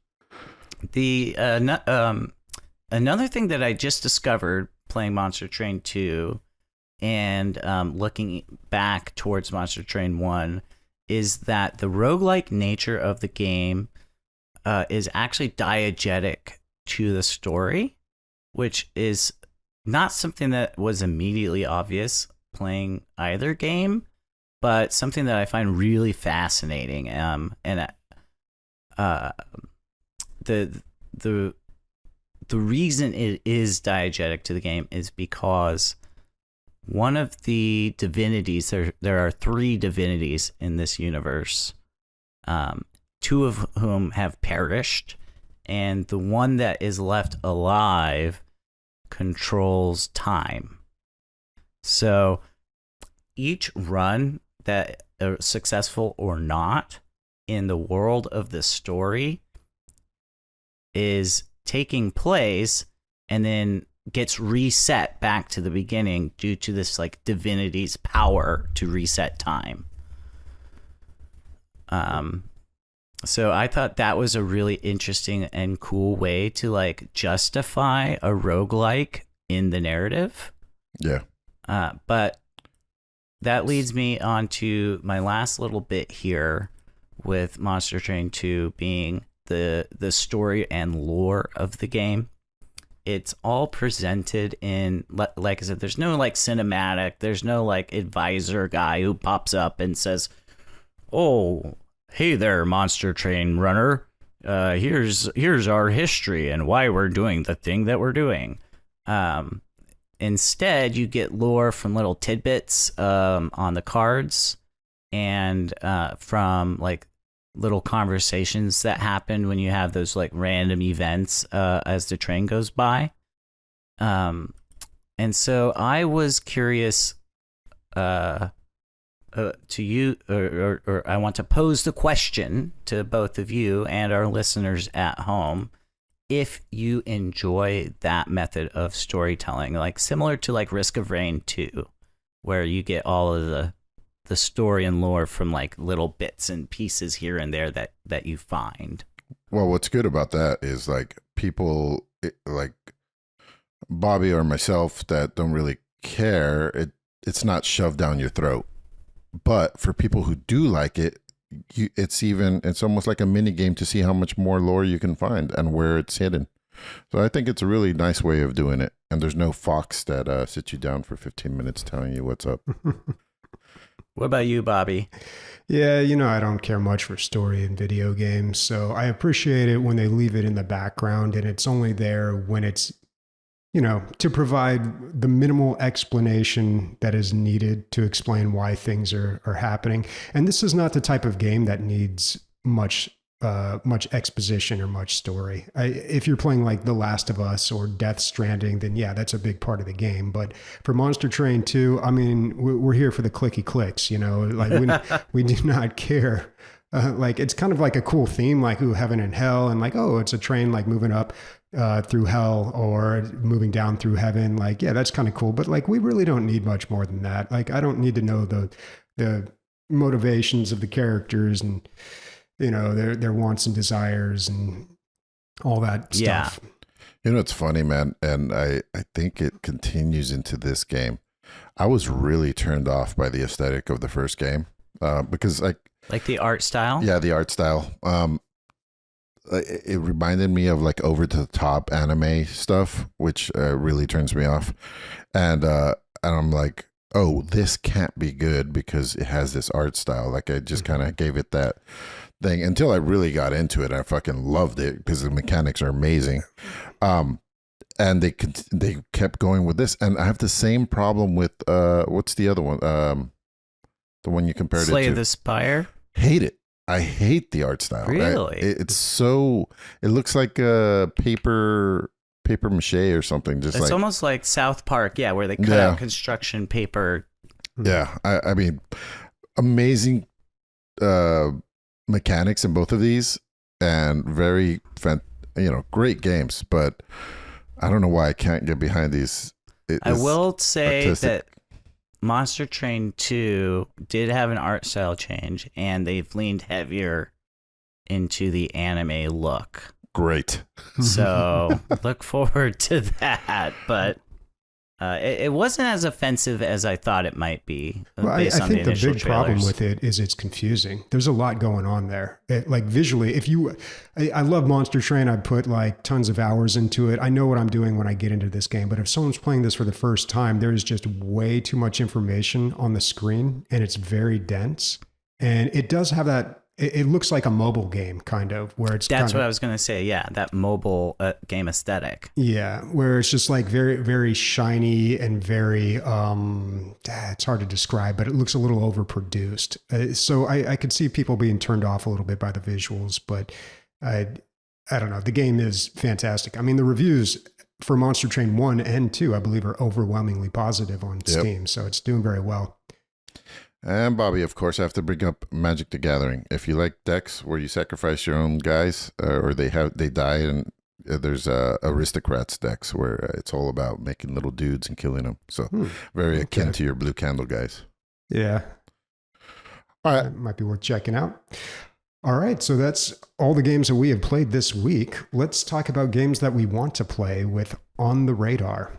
The another thing that I just discovered playing Monster Train 2 and looking back towards Monster Train 1 is that the roguelike nature of the game is actually diegetic to the story, which is not something that was immediately obvious playing either game, but something that I find really fascinating. And the reason it is diegetic to the game is because one of the divinities, there are 3 divinities in this universe, 2 of whom have perished, and the one that is left alive controls time. So each run that are successful or not in the world of the story is taking place and then gets reset back to the beginning due to this like divinity's power to reset time. So I thought that was a really interesting and cool way to like justify a roguelike in the narrative. Yeah. But that leads me on to my last little bit here with Monster Train 2 being the story and lore of the game. It's all presented in, like I said, there's no like cinematic, there's no like advisor guy who pops up and says, "Oh, hey there, Monster Train runner. Here's our history and why we're doing the thing that we're doing." Instead, you get lore from little tidbits on the cards and from like little conversations that happen when you have those like random events as the train goes by. And so I was curious to you, or I want to pose the question to both of you and our listeners at home, if you enjoy that method of storytelling, like similar to like Risk of Rain 2, where you get all of the story and lore from like little bits and pieces here and there that you find. Well, what's good about that is like people like Bobby or myself that don't really care, it's not shoved down your throat. But for people who do like it, it's almost like a mini game to see how much more lore you can find and where it's hidden. So I think it's a really nice way of doing it. And there's no fox that sits you down for 15 minutes telling you what's up. What about you, Bobby? Yeah, I don't care much for story in video games, so I appreciate it when they leave it in the background and it's only there when it's, to provide the minimal explanation that is needed to explain why things are happening. And this is not the type of game that needs much much exposition or much story. If you're playing like The Last of Us or Death Stranding, then yeah, that's a big part of the game. But for Monster Train 2, I mean, we're here for the clicky clicks, you know, like we do not care. Like it's kind of like a cool theme, like ooh, heaven and hell, and like oh, it's a train like moving up through hell or moving down through heaven. Like yeah, that's kind of cool. But like we really don't need much more than that. Like I don't need to know the motivations of the characters and you know their wants and desires and all that stuff. You know, it's funny, man, and I think it continues into this game. I was really turned off by the aesthetic of the first game because like the art style. Yeah, the art style. It reminded me of like over the top anime stuff, which really turns me off. And I'm like, oh, this can't be good because it has this art style. Like I just kind of gave it that thing until I really got into it. I fucking loved it because the mechanics are amazing. And they kept going with this. And I have the same problem with what's the other one? The one you compared Slay it to. the Spire. Hate it. I hate the art style. Really? It's so. It looks like a paper mache or something. Just it's like almost like South Park. Yeah, where they cut out construction paper. Yeah, I mean, amazing mechanics in both of these, and very great games. But I don't know why I can't get behind these. I will say that Monster Train 2 did have an art style change, and they've leaned heavier into the anime look. Great. So look forward to that. But it wasn't as offensive as I thought it might be. Well, I think the big problem with it is it's confusing. There's a lot going on there. Like visually, I love Monster Train. I put like tons of hours into it. I know what I'm doing when I get into this game. But if someone's playing this for the first time, there is just way too much information on the screen, and it's very dense. And it does have that. It looks like a mobile game, kind of, where it's. That's what I was going to say. Yeah, that mobile game aesthetic. Yeah, where it's just like very, very shiny and very. It's hard to describe, but it looks a little overproduced. So I could see people being turned off a little bit by the visuals, but I don't know. The game is fantastic. I mean, the reviews for Monster Train 1 and 2, I believe, are overwhelmingly positive on Steam, so it's doing very well. And Bobby, of course, I have to bring up Magic the Gathering. If you like decks where you sacrifice your own guys or they die, and there's aristocrats decks where it's all about making little dudes and killing them. So very akin to your Blue Candle guys. Yeah. All right. That might be worth checking out. All right. So that's all the games that we have played this week. Let's talk about games that we want to play with On the Radar.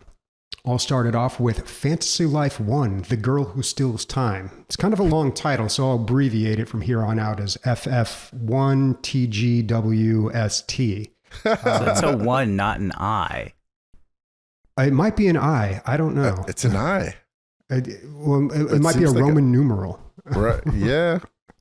All started off with Fantasy Life 1, The Girl Who Steals Time. It's kind of a long title, so I'll abbreviate it from here on out as FF1TGWST. So that's a 1, not an I. It might be an I. I don't know. It's an I. It might be a Roman numeral. Right. Yeah.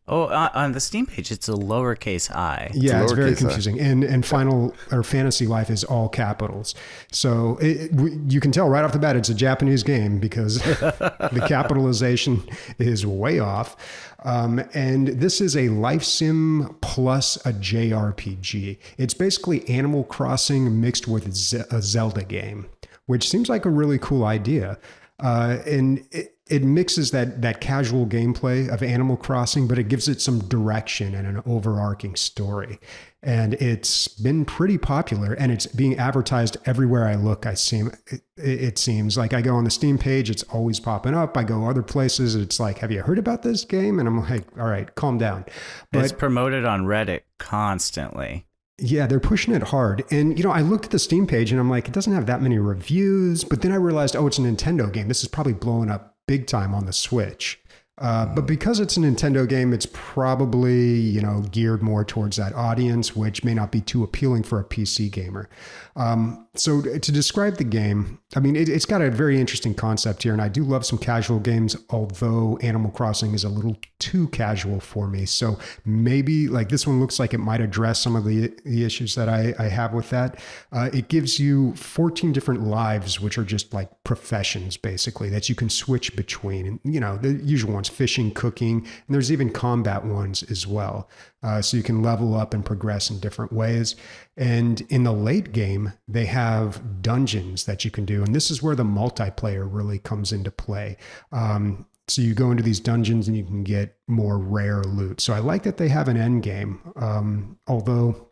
Oh, on the Steam page, it's a lowercase I. Yeah, it's very confusing. And Fantasy Life is all capitals. So you can tell right off the bat it's a Japanese game because the capitalization is way off. And this is a life sim plus a JRPG. It's basically Animal Crossing mixed with a Zelda game, which seems like a really cool idea. And it mixes that casual gameplay of Animal Crossing, but it gives it some direction and an overarching story. And it's been pretty popular, and it's being advertised everywhere I look. It seems like I go on the Steam page, it's always popping up. I go other places, it's like, have you heard about this game? And I'm like, all right, calm down. But it's promoted on Reddit constantly. Yeah, they're pushing it hard. And, I looked at the Steam page and I'm like, it doesn't have that many reviews. But then I realized, it's a Nintendo game. This is probably blowing up big time on the Switch. But because it's a Nintendo game, it's probably, geared more towards that audience, which may not be too appealing for a PC gamer. So to describe the game, I mean, it's got a very interesting concept here, and I do love some casual games, although Animal Crossing is a little too casual for me. So maybe like this one looks like it might address some of the issues that I have with that. It gives you 14 different lives, which are just like professions, basically, that you can switch between. And, the usual ones, ones, fishing, cooking, and there's even combat ones as well. So you can level up and progress in different ways. And in the late game, they have dungeons that you can do. And this is where the multiplayer really comes into play. So you go into these dungeons and you can get more rare loot. So I like that they have an end game. Although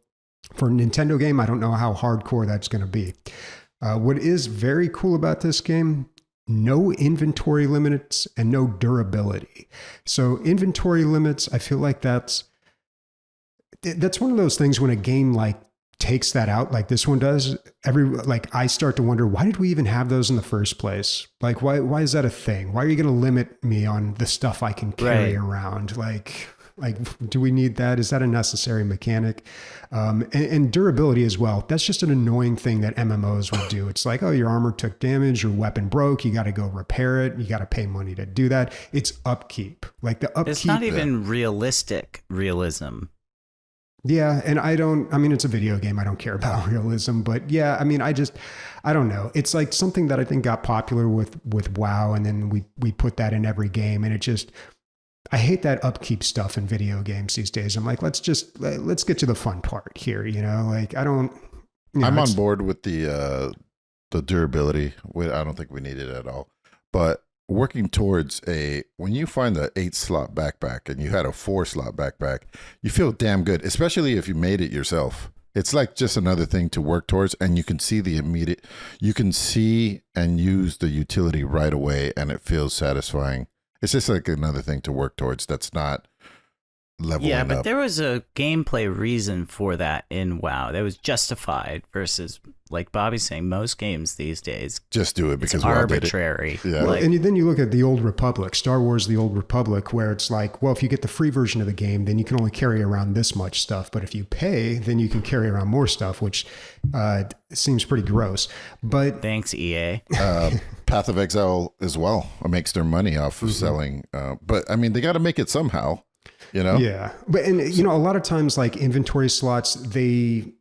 for a Nintendo game, I don't know how hardcore that's going to be. What is very cool about this game, no inventory limits and no durability. So inventory limits, I feel like that's one of those things when a game like takes that out like this one does, I start to wonder, why did we even have those in the first place? Like, why is that a thing? Why are you going to limit me on the stuff I can carry around? Like, do we need that? Is that a necessary mechanic? And durability as well. That's just an annoying thing that MMOs would do. It's like, oh, your armor took damage, your weapon broke, you got to go repair it. You got to pay money to do that. It's upkeep. Like the upkeep. It's not even realism. Yeah, and it's a video game. I don't care about realism, but yeah, I don't know. It's like something that I think got popular with WoW, and then we put that in every game, and I hate that upkeep stuff in video games these days. I'm like, let's get to the fun part here, like I'm on board with the durability. I don't think we need it at all, but working towards when you find the 8-slot backpack and you had a 4-slot backpack, you feel damn good, especially if you made it yourself. It's like just another thing to work towards, and you can see you can see and use the utility right away, and it feels satisfying. It's just like another thing to work towards that's not leveling up. Yeah, but there was a gameplay reason for that in WoW that was justified versus, like Bobby's saying, most games these days just do it because it's arbitrary. Yeah. Well, and then you look at the Old Republic, Star Wars: The Old Republic, where it's like, well, if you get the free version of the game, then you can only carry around this much stuff. But if you pay, then you can carry around more stuff, which seems pretty gross. But thanks, EA. Path of Exile as well makes their money off of selling. But I mean, they got to make it somehow. Yeah. But, a lot of times like inventory slots, they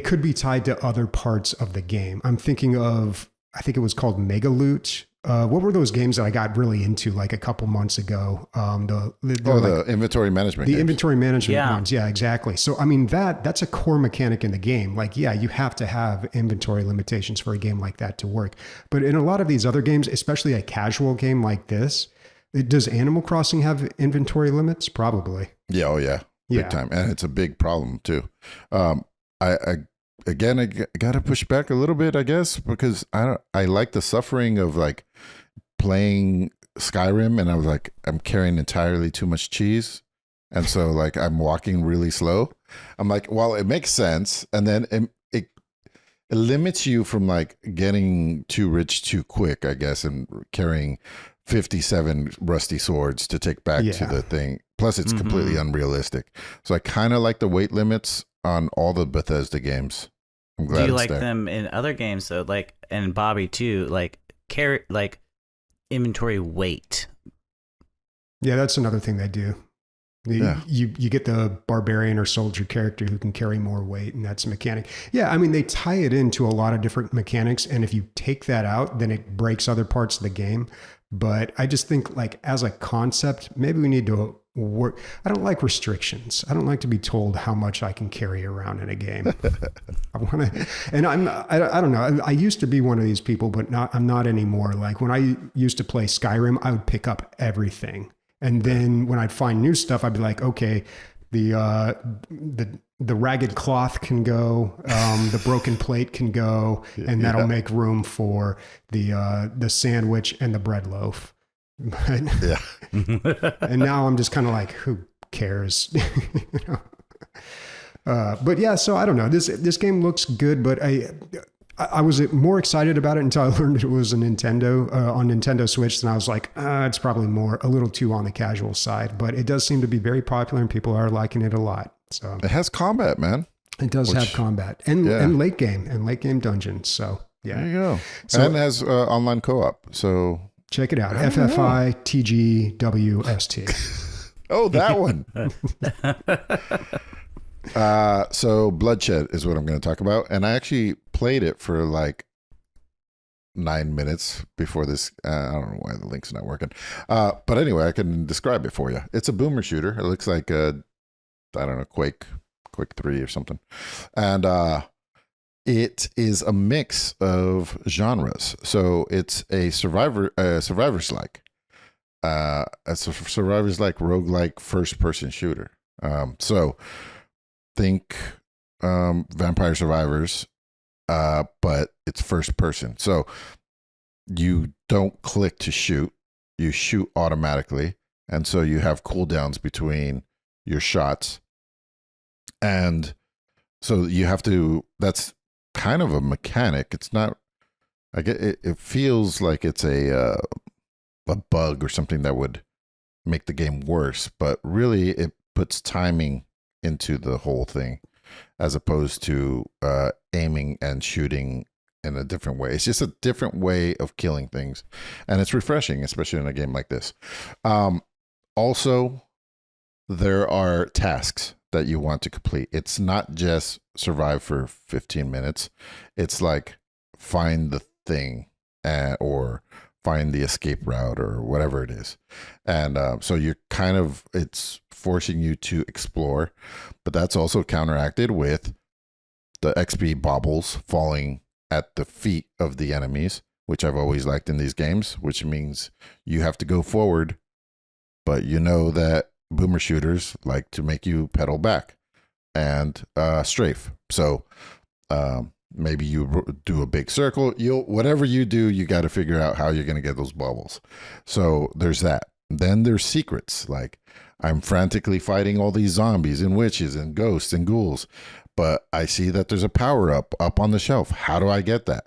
could be tied to other parts of the game. I'm thinking of, I think it was called Mega Loot. What were those games that I got really into like a couple months ago? The inventory management. The inventory management ones. Yeah, exactly. So, that's a core mechanic in the game. Like, yeah, you have to have inventory limitations for a game like that to work. But in a lot of these other games, especially a casual game like this, does Animal Crossing have inventory limits? Probably. Yeah. Oh yeah. Big time. And it's a big problem too. I gotta push back a little bit, I guess, because I like the suffering of like playing Skyrim, and I was like, I'm carrying entirely too much cheese, and so like I'm walking really slow. I'm like, well, it makes sense, and then it limits you from like getting too rich too quick, I guess, and carrying 57 rusty swords to take back to the thing. Plus, it's completely unrealistic. So I kind of like the weight limits on all the Bethesda games. I'm glad. Do you like them in other games though? Like, and Bobby too, like inventory weight. Yeah, that's another thing they do. You get the barbarian or soldier character who can carry more weight, and that's a mechanic. Yeah, they tie it into a lot of different mechanics, and if you take that out, then it breaks other parts of the game. But I just think, like, as a concept, maybe we need to work. I don't like restrictions. I don't like to be told how much I can carry around in a game. I want to, and I don't know. I used to be one of these people, but I'm not anymore. Like when I used to play Skyrim, I would pick up everything. And then when I'd find new stuff, I'd be like, okay, the ragged cloth can go, the broken plate can go, and that'll make room for the sandwich and the bread loaf. Yeah. And now I'm just kind of like, who cares? But yeah, so I don't know. This game looks good, but I was more excited about it until I learned it was a Nintendo on Nintendo Switch. And I was like, it's probably a little too on the casual side, but it does seem to be very popular and people are liking it a lot. So it has combat, man. It does have combat and late game dungeons. So yeah, there you go. So, and it has online co-op. So check it out. FFITGWST. Oh, that one. So Bloodshed is what I'm going to talk about. And I actually played it for like 9 minutes before this. I don't know why the link's not working. But anyway, I can describe it for you. It's a boomer shooter. It looks like I don't know, Quake 3 or something. And it is a mix of genres. So it's a survivor's like. It's a survivor's like roguelike first person shooter. So think Vampire Survivors, but it's first person. So you don't click to shoot, you shoot automatically. And so you have cooldowns between your shots. And so you have to, that's kind of a mechanic. It's not, I get it, it feels like it's a bug or something that would make the game worse, but really it puts timing into the whole thing as opposed to aiming and shooting in a different way. It's just a different way of killing things, and it's refreshing, especially in a game like this. Also, there are tasks that you want to complete. It's not just survive for 15 minutes. It's like find the thing or find the escape route or whatever it is. And so you're kind of, it's forcing you to explore, but that's also counteracted with the XP baubles falling at the feet of the enemies, which I've always liked in these games, which means you have to go forward, but you know that boomer shooters like to make you pedal back and strafe. So maybe you do a big circle. Whatever you do, you got to figure out how you're going to get those bubbles. So there's that. Then there's secrets. Like I'm frantically fighting all these zombies and witches and ghosts and ghouls, but I see that there's a power up on the shelf. How do I get that?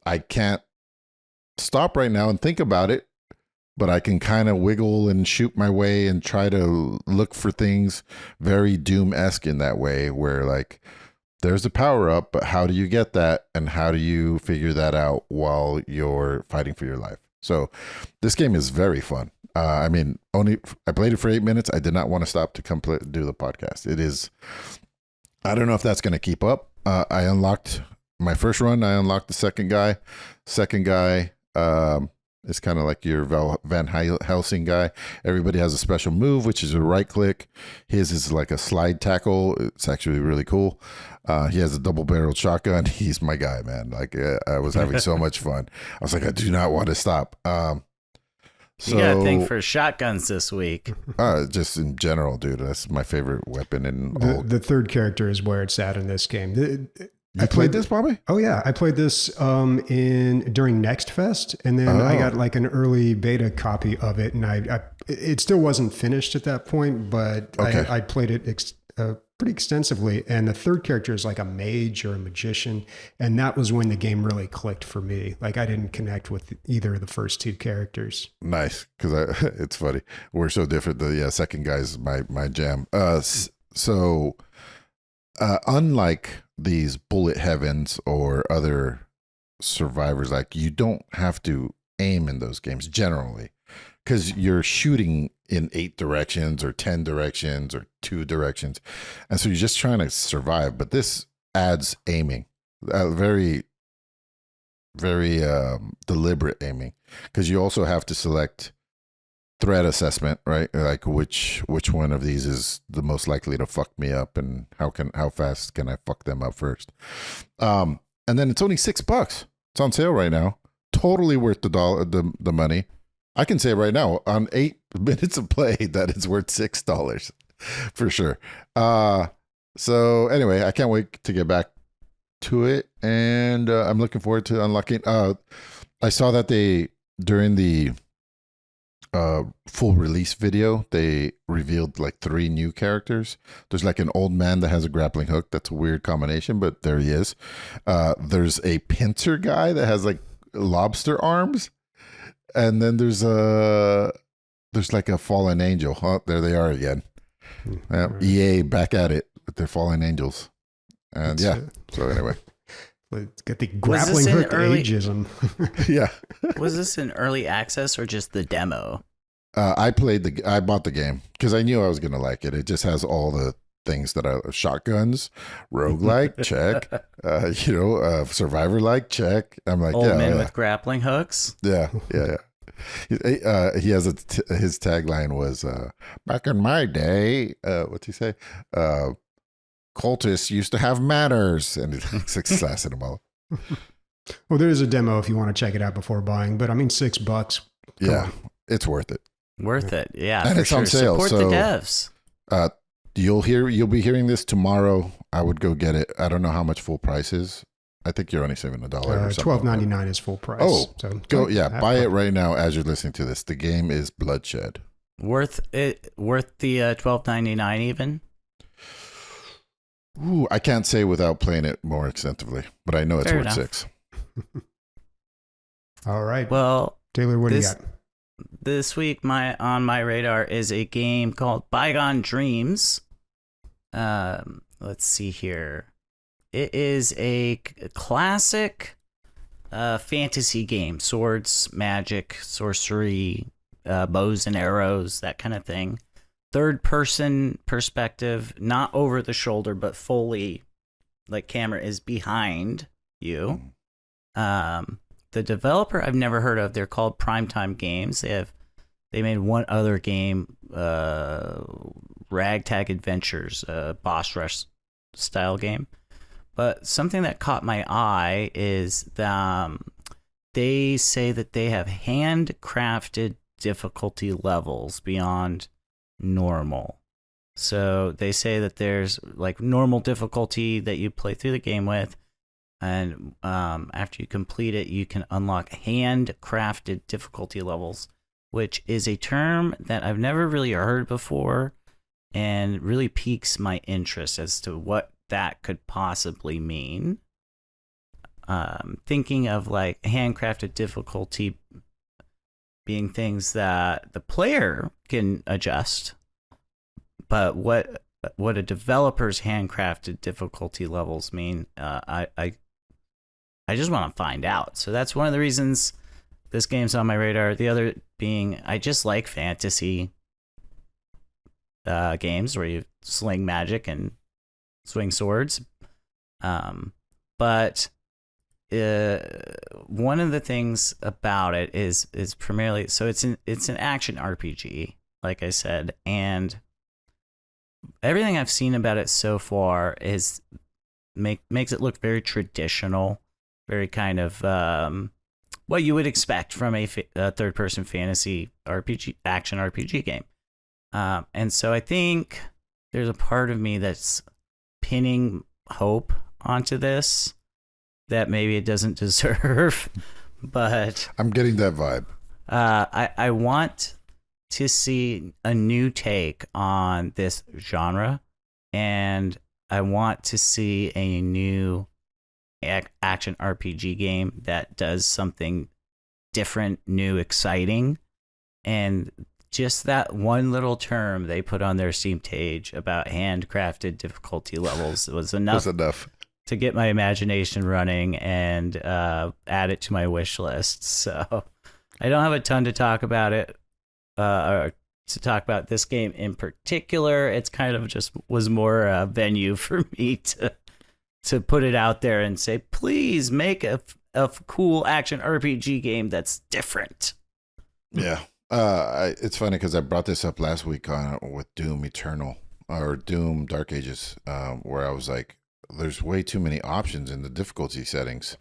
I can't stop right now and think about it, but I can kind of wiggle and shoot my way and try to look for things very Doom-esque in that way, where like there's a power up, but how do you get that? And how do you figure that out while you're fighting for your life? So this game is very fun. I mean, I played it for 8 minutes. I did not want to stop to do the podcast. It is, I don't know if that's going to keep up. I unlocked my first run. I unlocked the second guy. It's kind of like your Van Helsing guy. Everybody has a special move, which is a right click. His is like a slide tackle. It's actually really cool. He has a double-barreled shotgun. He's my guy, man. Like I was having so much fun. I was like, I do not want to stop. You got a thing for shotguns this week. Just in general, dude. That's my favorite weapon. The third character is where it's at in this game. I played this, Bobby? Oh yeah, I played this during Next Fest, and then I got like an early beta copy of it, and it still wasn't finished at that point, but okay. I played it pretty extensively. And the third character is like a mage or a magician, and that was when the game really clicked for me. Like I didn't connect with either of the first two characters. Nice, because it's funny. We're so different. The second guy's my jam. So unlike these bullet heavens or other survivors, like you don't have to aim in those games generally, because you're shooting in 8 directions or 10 directions or 2 directions, and so you're just trying to survive. But this adds aiming, very very deliberate aiming, because you also have to select threat assessment, right? Like which one of these is the most likely to fuck me up, and how fast can I fuck them up first? And then it's only $6. It's on sale right now. Totally worth the money. I can say right now on 8 minutes of play that it's worth $6 for sure. So anyway, I can't wait to get back to it, and I'm looking forward to unlocking. I saw that during the full release video, they revealed like 3 new characters. There's like an old man that has a grappling hook. That's a weird combination, but there he is. There's a pincer guy that has like lobster arms, and then there's like a fallen angel. Oh, there they are again. EA back at it with their fallen angels. And so anyway, let's get the grappling hook ageism. Yeah. Was this in early access or just the demo? I bought the game because I knew I was going to like it. It just has all the things that are shotguns, roguelike, check. Survivor-like, check. I'm like, Old men with grappling hooks. Yeah. He has his tagline was, back in my day, what's he say? Cultists used to have manners, and he's like slassing them all. Well, there is a demo if you want to check it out before buying, but I mean, $6. Yeah, it's worth it. Worth it. Yeah, and for it's sure. on sale. Support So, the devs. You'll be hearing this tomorrow. I would go get it. I don't know how much full price is. I think you're only saving $1 or something. $12.99 is full price. Oh, so go buy it right now as you're listening to this. The game is Bloodshed. Worth it. Worth the $12.99 even. Ooh, I can't say without playing it more extensively, but I know it's Fair worth enough. $6. All right. Well, Taylor, what do you got? This week, on my radar is a game called Bygone Dreams. Let's see here. It is a classic fantasy game. Swords, magic, sorcery, bows and arrows, that kind of thing. Third-person perspective, not over the shoulder, but fully, like camera is behind you. The developer I've never heard of. They're called Primetime Games. They made one other game, Ragtag Adventures, boss rush style game. But something that caught my eye is that they say that they have handcrafted difficulty levels beyond normal. So they say that there's like normal difficulty that you play through the game with, and after you complete it, you can unlock handcrafted difficulty levels, which is a term that I've never really heard before and really piques my interest as to what that could possibly mean. Thinking of like handcrafted difficulty being things that the player can adjust, but what a developer's handcrafted difficulty levels mean, I just want to find out. So that's one of the reasons this game's on my radar. The other being I just like fantasy games where you sling magic and swing swords. But one of the things about it is primarily, so it's an action RPG, like I said, and everything I've seen about it so far is makes it look very traditional, very kind of what you would expect from a third-person fantasy RPG, action RPG game. And so I think there's a part of me that's pinning hope onto this that maybe it doesn't deserve, but I'm getting that vibe. I want to see a new take on this genre, and I want to see a new action RPG game that does something different, new, exciting. And just that one little term they put on their Steam page about handcrafted difficulty levels was enough to get my imagination running and add it to my wish list. So I don't have a ton to talk about it, or to talk about this game in particular. It's kind of just was more a venue for me to put it out there and say, please make a cool action RPG game that's different. Yeah. It's funny because I brought this up last week with Doom Eternal or Doom Dark Ages, where I was like, there's way too many options in the difficulty settings.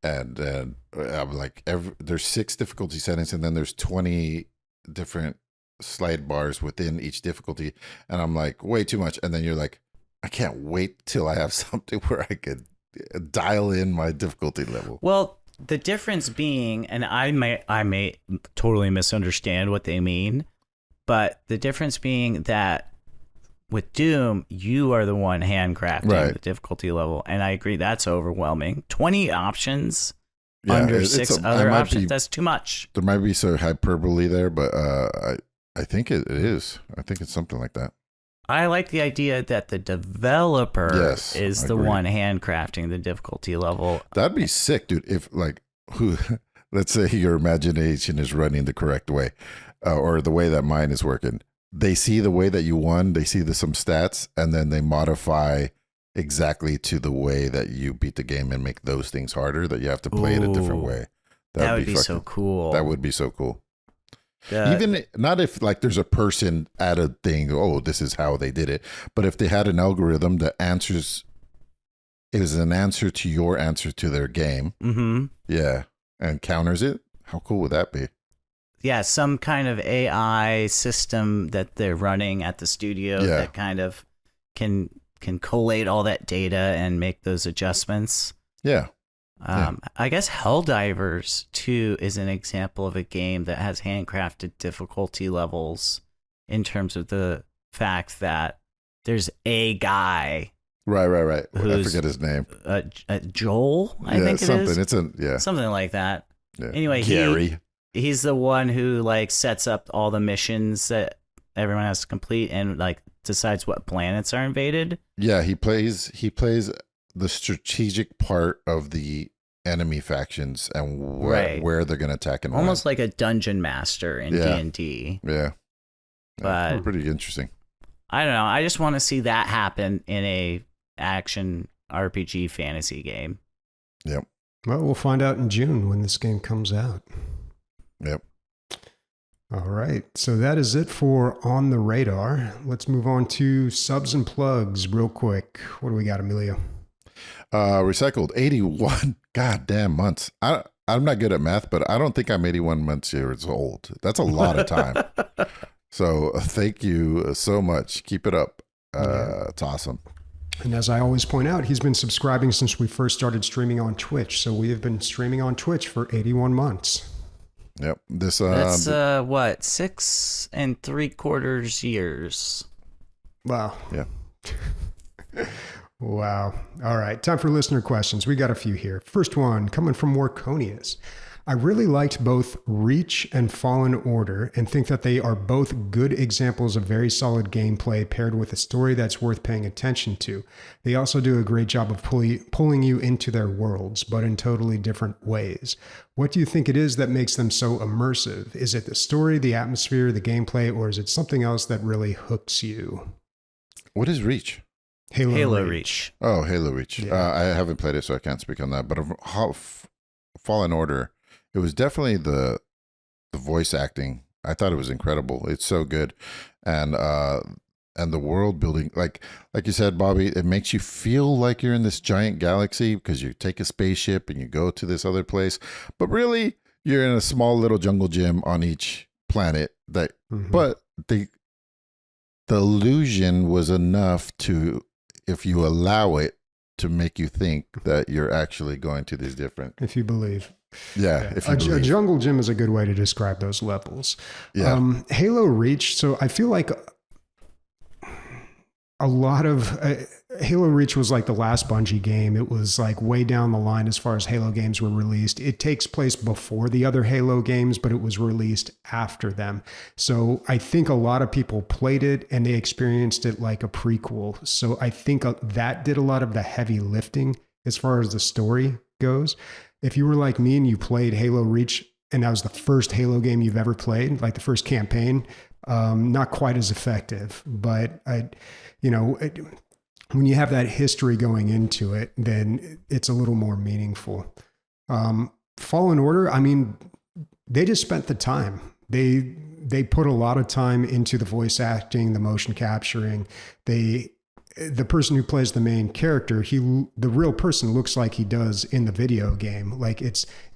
And I'm like, there's 6 difficulty settings, and then there's 20 different slide bars within each difficulty. And I'm like, way too much. And then you're like, I can't wait till I have something where I could dial in my difficulty level. Well, the difference being, and I may totally misunderstand what they mean, but the difference being that with Doom, you are the one handcrafting the difficulty level, and I agree that's overwhelming. 20 options under 6 other options, that's too much. There might be some hyperbole there, but I think it is. I think it's something like that. I like the idea that the developer is the one handcrafting the difficulty level. That'd be sick, dude. If let's say your imagination is running the correct way, or the way that mine is working. they see the way that you won, they see some stats, and then they modify exactly to the way that you beat the game and make those things harder, that you have to play it a different way. That would be so cool. That would be so cool. Even not if like there's a person at a thing, oh, this is how they did it, but if they had an algorithm that is an answer to your answer to their game, yeah, and counters it, how cool would that be? Yeah, some kind of AI system that they're running at the studio that kind of can collate all that data and make those adjustments. Yeah. I guess Helldivers 2 is an example of a game that has handcrafted difficulty levels in terms of the fact that there's a guy. Right. I forget his name. Joel, I think it is. It's something like that. Yeah. Anyway, Gary. He's the one who like sets up all the missions that everyone has to complete and like decides what planets are invaded. Yeah, he plays the strategic part of the enemy factions and where they're going to attack and almost like a dungeon master in D&D. Yeah. But pretty interesting. I don't know. I just want to see that happen in a action RPG fantasy game. Yep. Well, we'll find out in June when this game comes out. Yep. All right. So that is it for On the Radar. Let's move on to subs and plugs real quick. What do we got, Emilio? Recycled 81 goddamn months. I'm not good at math, but I don't think I'm 81 months years old. That's a lot of time. So thank you so much. Keep it up. It's awesome. And as I always point out, he's been subscribing since we first started streaming on Twitch. So we have been streaming on Twitch for 81 months. Yep. That's 6 3/4 years. Wow. Yeah. Wow. All right. Time for listener questions. We got a few here. First one coming from Warconius. I really liked both Reach and Fallen Order and think that they are both good examples of very solid gameplay paired with a story that's worth paying attention to. They also do a great job of pulling you into their worlds, but in totally different ways. What do you think it is that makes them so immersive? Is it the story, the atmosphere, the gameplay, or is it something else that really hooks you? What is Reach? Halo Reach. Oh, Halo Reach. Yeah. I haven't played it, so I can't speak on that. But Fallen Order, it was definitely the voice acting. I thought it was incredible. It's so good, and the world building, like you said, Bobby, it makes you feel like you're in this giant galaxy because you take a spaceship and you go to this other place, but really you're in a small little jungle gym on each planet. But the illusion was enough to, if you allow it, to make you think that you're actually going to these different. If you believe. Yeah. If you believe. A jungle gym is a good way to describe those levels. Yeah. Halo Reach. So I feel like a lot of Halo Reach was like the last Bungie game. It was like way down the line as far as Halo games were released. It takes place before the other Halo games, but it was released after them. So I think a lot of people played it and they experienced it like a prequel. So I think that did a lot of the heavy lifting as far as the story goes. If you were like me and you played Halo Reach and that was the first Halo game you've ever played, like the first campaign, not quite as effective, but when you have that history going into it, then it's a little more meaningful. Fallen Order, I mean, they just spent the time. They put a lot of time into the voice acting, the motion capturing. The person who plays the main character, the real person looks like he does in the video game. Like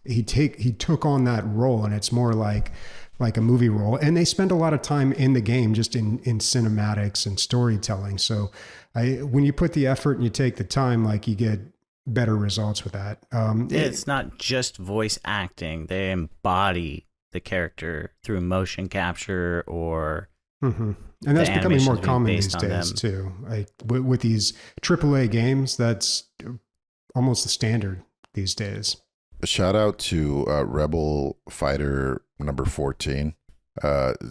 he took on that role, and it's more like a movie role. And they spend a lot of time in the game, just in cinematics and storytelling. So when you put the effort and you take the time, like you get better results with that. It's not just voice acting. They embody the character through motion capture or... Mm-hmm. And that's becoming more common these days too. Like with these AAA games, that's almost the standard these days. A shout out to Rebel Fighter number 14.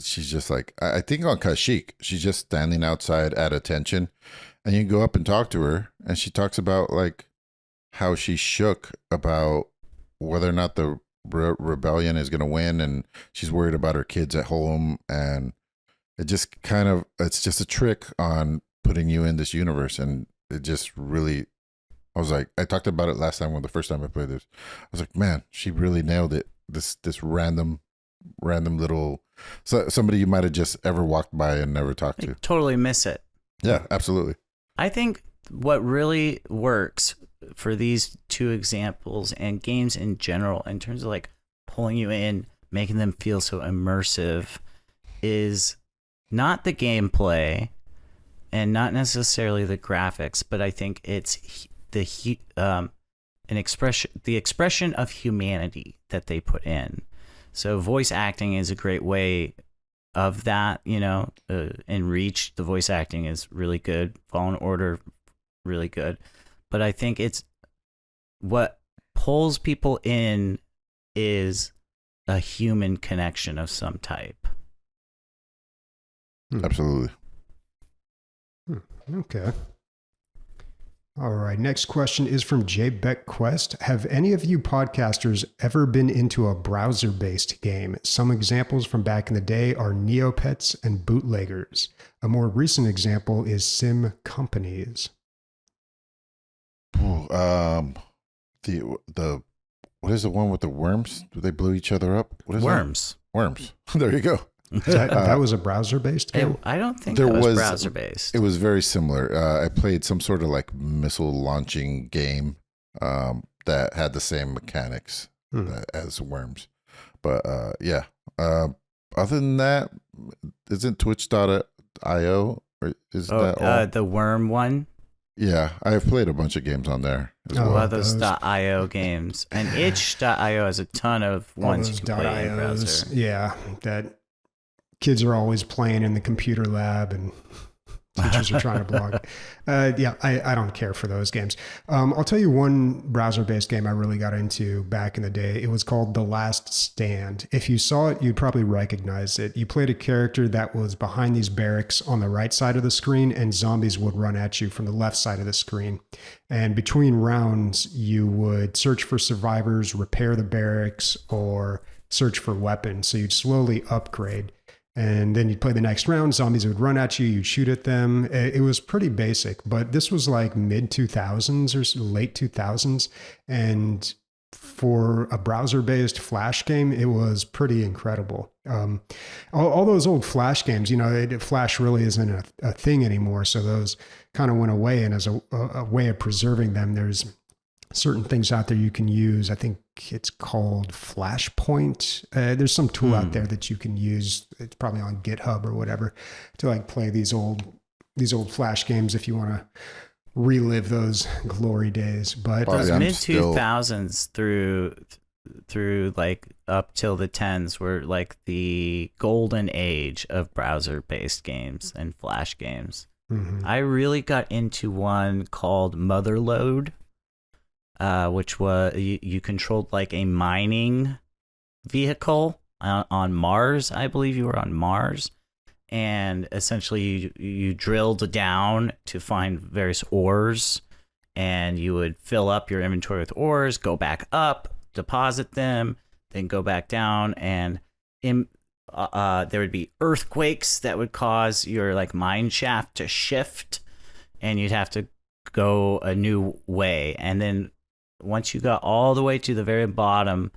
She's just like, I think on Kashyyyk, she's just standing outside at attention, and you go up and talk to her, and she talks about like how she's shook about whether or not the rebellion is going to win, and she's worried about her kids at home, and it just kind of, it's just a trick on putting you in this universe. And it just really, I was like, I talked about it last time when the first time I played this. I was like, man, she really nailed it. This random little, somebody you might have just ever walked by and never talked to. Totally miss it. Yeah, absolutely. I think what really works for these two examples and games in general, in terms of like pulling you in, making them feel so immersive, is not the gameplay and not necessarily the graphics, but I think it's the expression of humanity that they put in. So voice acting is a great way of that, you know. In Reach, the voice acting is really good. Fallen Order, really good. But I think it's what pulls people in is a human connection of some type. Absolutely. Okay. All right. Next question is from J. Beck Quest. Have any of you podcasters ever been into a browser-based game? Some examples from back in the day are Neopets and Bootleggers. A more recent example is Sim Companies. Ooh, the what is the one with the worms? Do they blow each other up? What is Worms. That? Worms. There you go. That was a browser-based game? I don't think There that was was- browser-based. It was very similar. I played some sort of like missile launching game that had the same mechanics as Worms. But yeah. Other than that, isn't Twitch.io? Or is that all? The Worm one? Yeah, I've played a bunch of games on there as Oh, well. Well, those .io games. And itch.io has a ton of ones you can play in browser. Yeah, that kids are always playing in the computer lab and teachers are trying to blog. Yeah, I don't care for those games. I'll tell you one browser-based game I really got into back in the day. It was called The Last Stand. If you saw it, you'd probably recognize it. You played a character that was behind these barracks on the right side of the screen, and zombies would run at you from the left side of the screen. And between rounds, you would search for survivors, repair the barracks, or search for weapons. So you'd slowly upgrade. And then you'd play the next round. Zombies would run at you. You'd shoot at them. It was pretty basic, but this was like mid 2000s or late 2000s. And for a browser-based Flash game, it was pretty incredible. All those old Flash games, you know, Flash really isn't a thing anymore. So those kind of went away. And as a way of preserving them, there's certain things out there you can use. I think it's called Flashpoint. There's some tool out there that you can use. It's probably on GitHub or whatever to like play these old Flash games if you want to relive those glory days. But Those I'm mid still- 2000s through like up till the 10s were like the golden age of browser-based games and Flash games. I really got into one called Motherlode, which was you controlled like a mining vehicle on Mars. I believe you were on Mars, and essentially you drilled down to find various ores, and you would fill up your inventory with ores, go back up, deposit them, then go back down, and there would be earthquakes that would cause your like mine shaft to shift, and you'd have to go a new way. And then once you got all the way to the very bottom,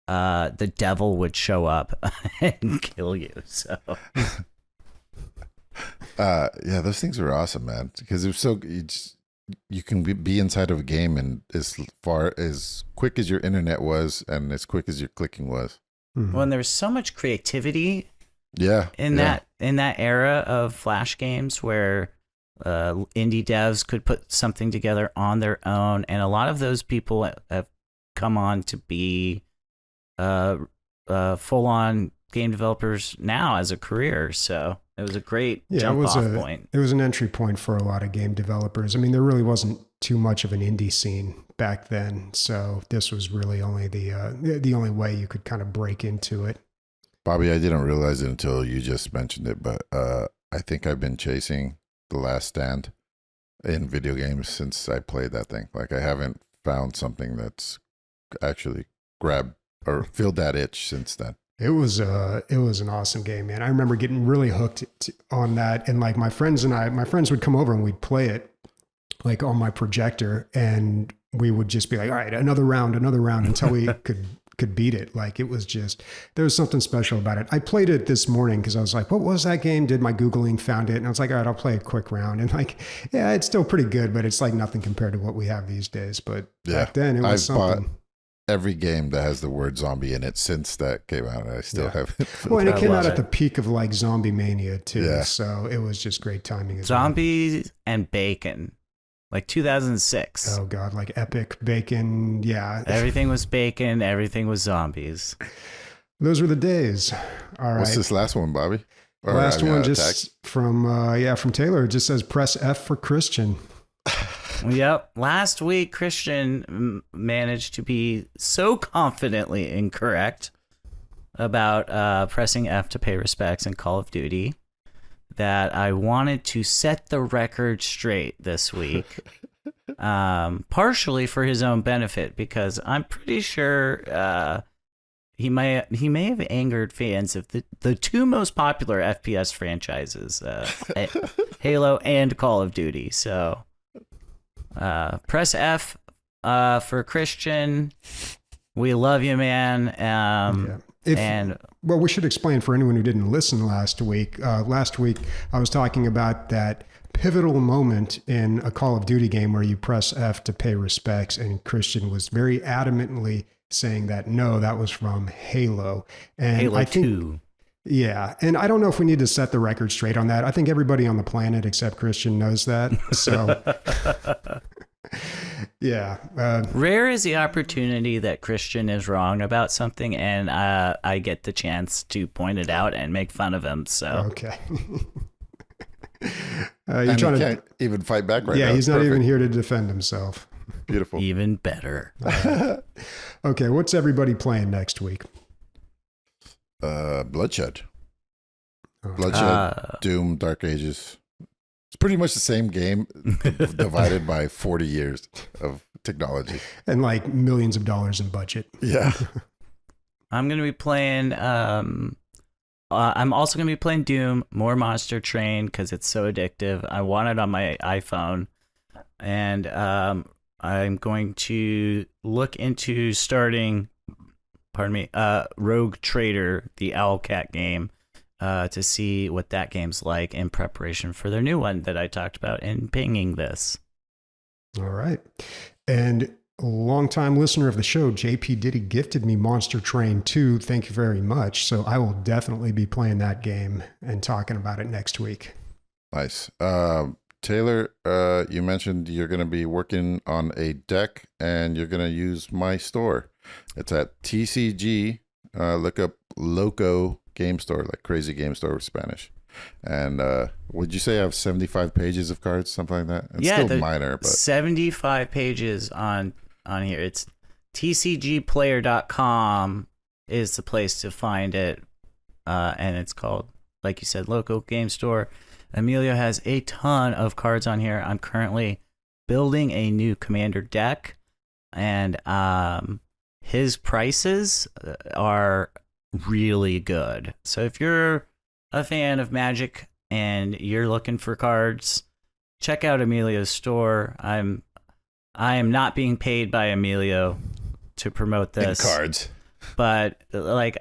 the devil would show up and kill you. So yeah, those things are awesome, man, because it was so you can be inside of a game, and as quick as your internet was and as quick as your clicking was. when there was so much creativity in yeah. that era of Flash games where indie devs could put something together on their own, and a lot of those people have come on to be full-on game developers now as a career. So it was a great jump-off point. It was an entry point for a lot of game developers. I mean, there really wasn't too much of an indie scene back then, so this was really only the only way you could kind of break into it. Bobby, I didn't realize it until you just mentioned it, but I think I've been chasing The Last Stand in video games since I played that thing. Like, I haven't found something that's actually grabbed or filled that itch since then. It was an awesome game, man. I remember getting really hooked on that, and like my friends would come over and we'd play it like on my projector, and we would just be like, all right, another round until we could beat it. Like it was just, there was something special about it. I played it this morning because I was like, what was that game? Did my Googling, found it, and I was like, all right, I'll play a quick round. And like, yeah, it's still pretty good, but it's like nothing compared to what we have these days. But back then it was something. Bought every game that has the word zombie in it since that came out. I still have it. Well, and it came out at the peak of like zombie mania too. Yeah. So it was just great timing. Zombies and bacon. Like 2006. Oh God, like epic bacon. Yeah. Everything was bacon. Everything was zombies. Those were the days. All right. What's this last one, Bobby? Last one just from Taylor. It just says press F for Christian. Yep. Last week, Christian managed to be so confidently incorrect about pressing F to pay respects in Call of Duty that I wanted to set the record straight this week, partially for his own benefit, because I'm pretty sure he may have angered fans of the two most popular FPS franchises, Halo and Call of Duty. So press F for Christian. We love you, man. Well, we should explain for anyone who didn't listen last week. Last week, I was talking about that pivotal moment in a Call of Duty game where you press F to pay respects, and Christian was very adamantly saying that no, that was from Halo. And Halo I think, 2. Yeah, and I don't know if we need to set the record straight on that. I think everybody on the planet except Christian knows that. So, yeah. Rare is the opportunity that Christian is wrong about something, and I get the chance to point it out and make fun of him. So okay. You're trying to can't even fight back right now. Yeah, he's not even here to defend himself. Beautiful. Even better. Okay, what's everybody playing next week? Bloodshed. Bloodshed, Doom, Dark Ages. It's pretty much the same game divided by 40 years of technology. And like millions of dollars in budget. Yeah. I'm going to be playing, I'm also going to be playing Doom, more Monster Train, because it's so addictive. I want it on my iPhone. And I'm going to look into starting, Rogue Trader, the Owlcat game, to see what that game's like in preparation for their new one that I talked about in pinging this. All right. And a longtime listener of the show, JP Diddy, gifted me Monster Train 2. Thank you very much. So I will definitely be playing that game and talking about it next week. Nice. Taylor, you mentioned you're going to be working on a deck and you're going to use my store. It's at TCG. Look up Loco Game Store, like Crazy Game Store with Spanish. And would you say I have 75 pages of cards, something like that? It's still minor, but 75 pages on here. It's tcgplayer.com is the place to find it. And it's called, like you said, Loco Game Store. Emilio has a ton of cards on here. I'm currently building a new commander deck, and his prices are really good. So if you're a fan of Magic and you're looking for cards, check out Emilio's store. I am not being paid by Emilio to promote this. In cards. But like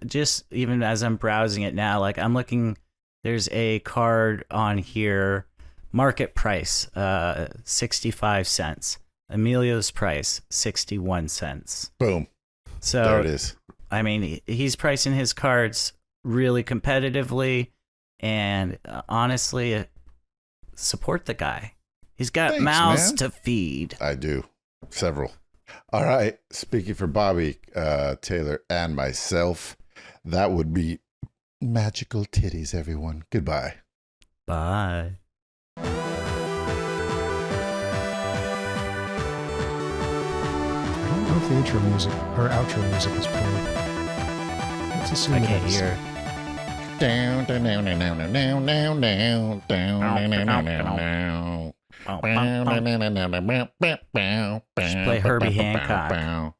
just even as I'm browsing it now, like I'm looking, there's a card on here, market price 65 cents. Emilio's price 61 cents. Boom. So there it is. I mean, he's pricing his cards really competitively, and honestly, support the guy. He's got mouths to feed. I do. Several. All right. Speaking for Bobby, Taylor, and myself, that would be magical titties, everyone. Goodbye. Bye. I don't know if the intro music or outro music is playing. Let's assume I can't hear. Down, down, down, down, down, down, down, down, down, down, down. Just play Herbie Hancock.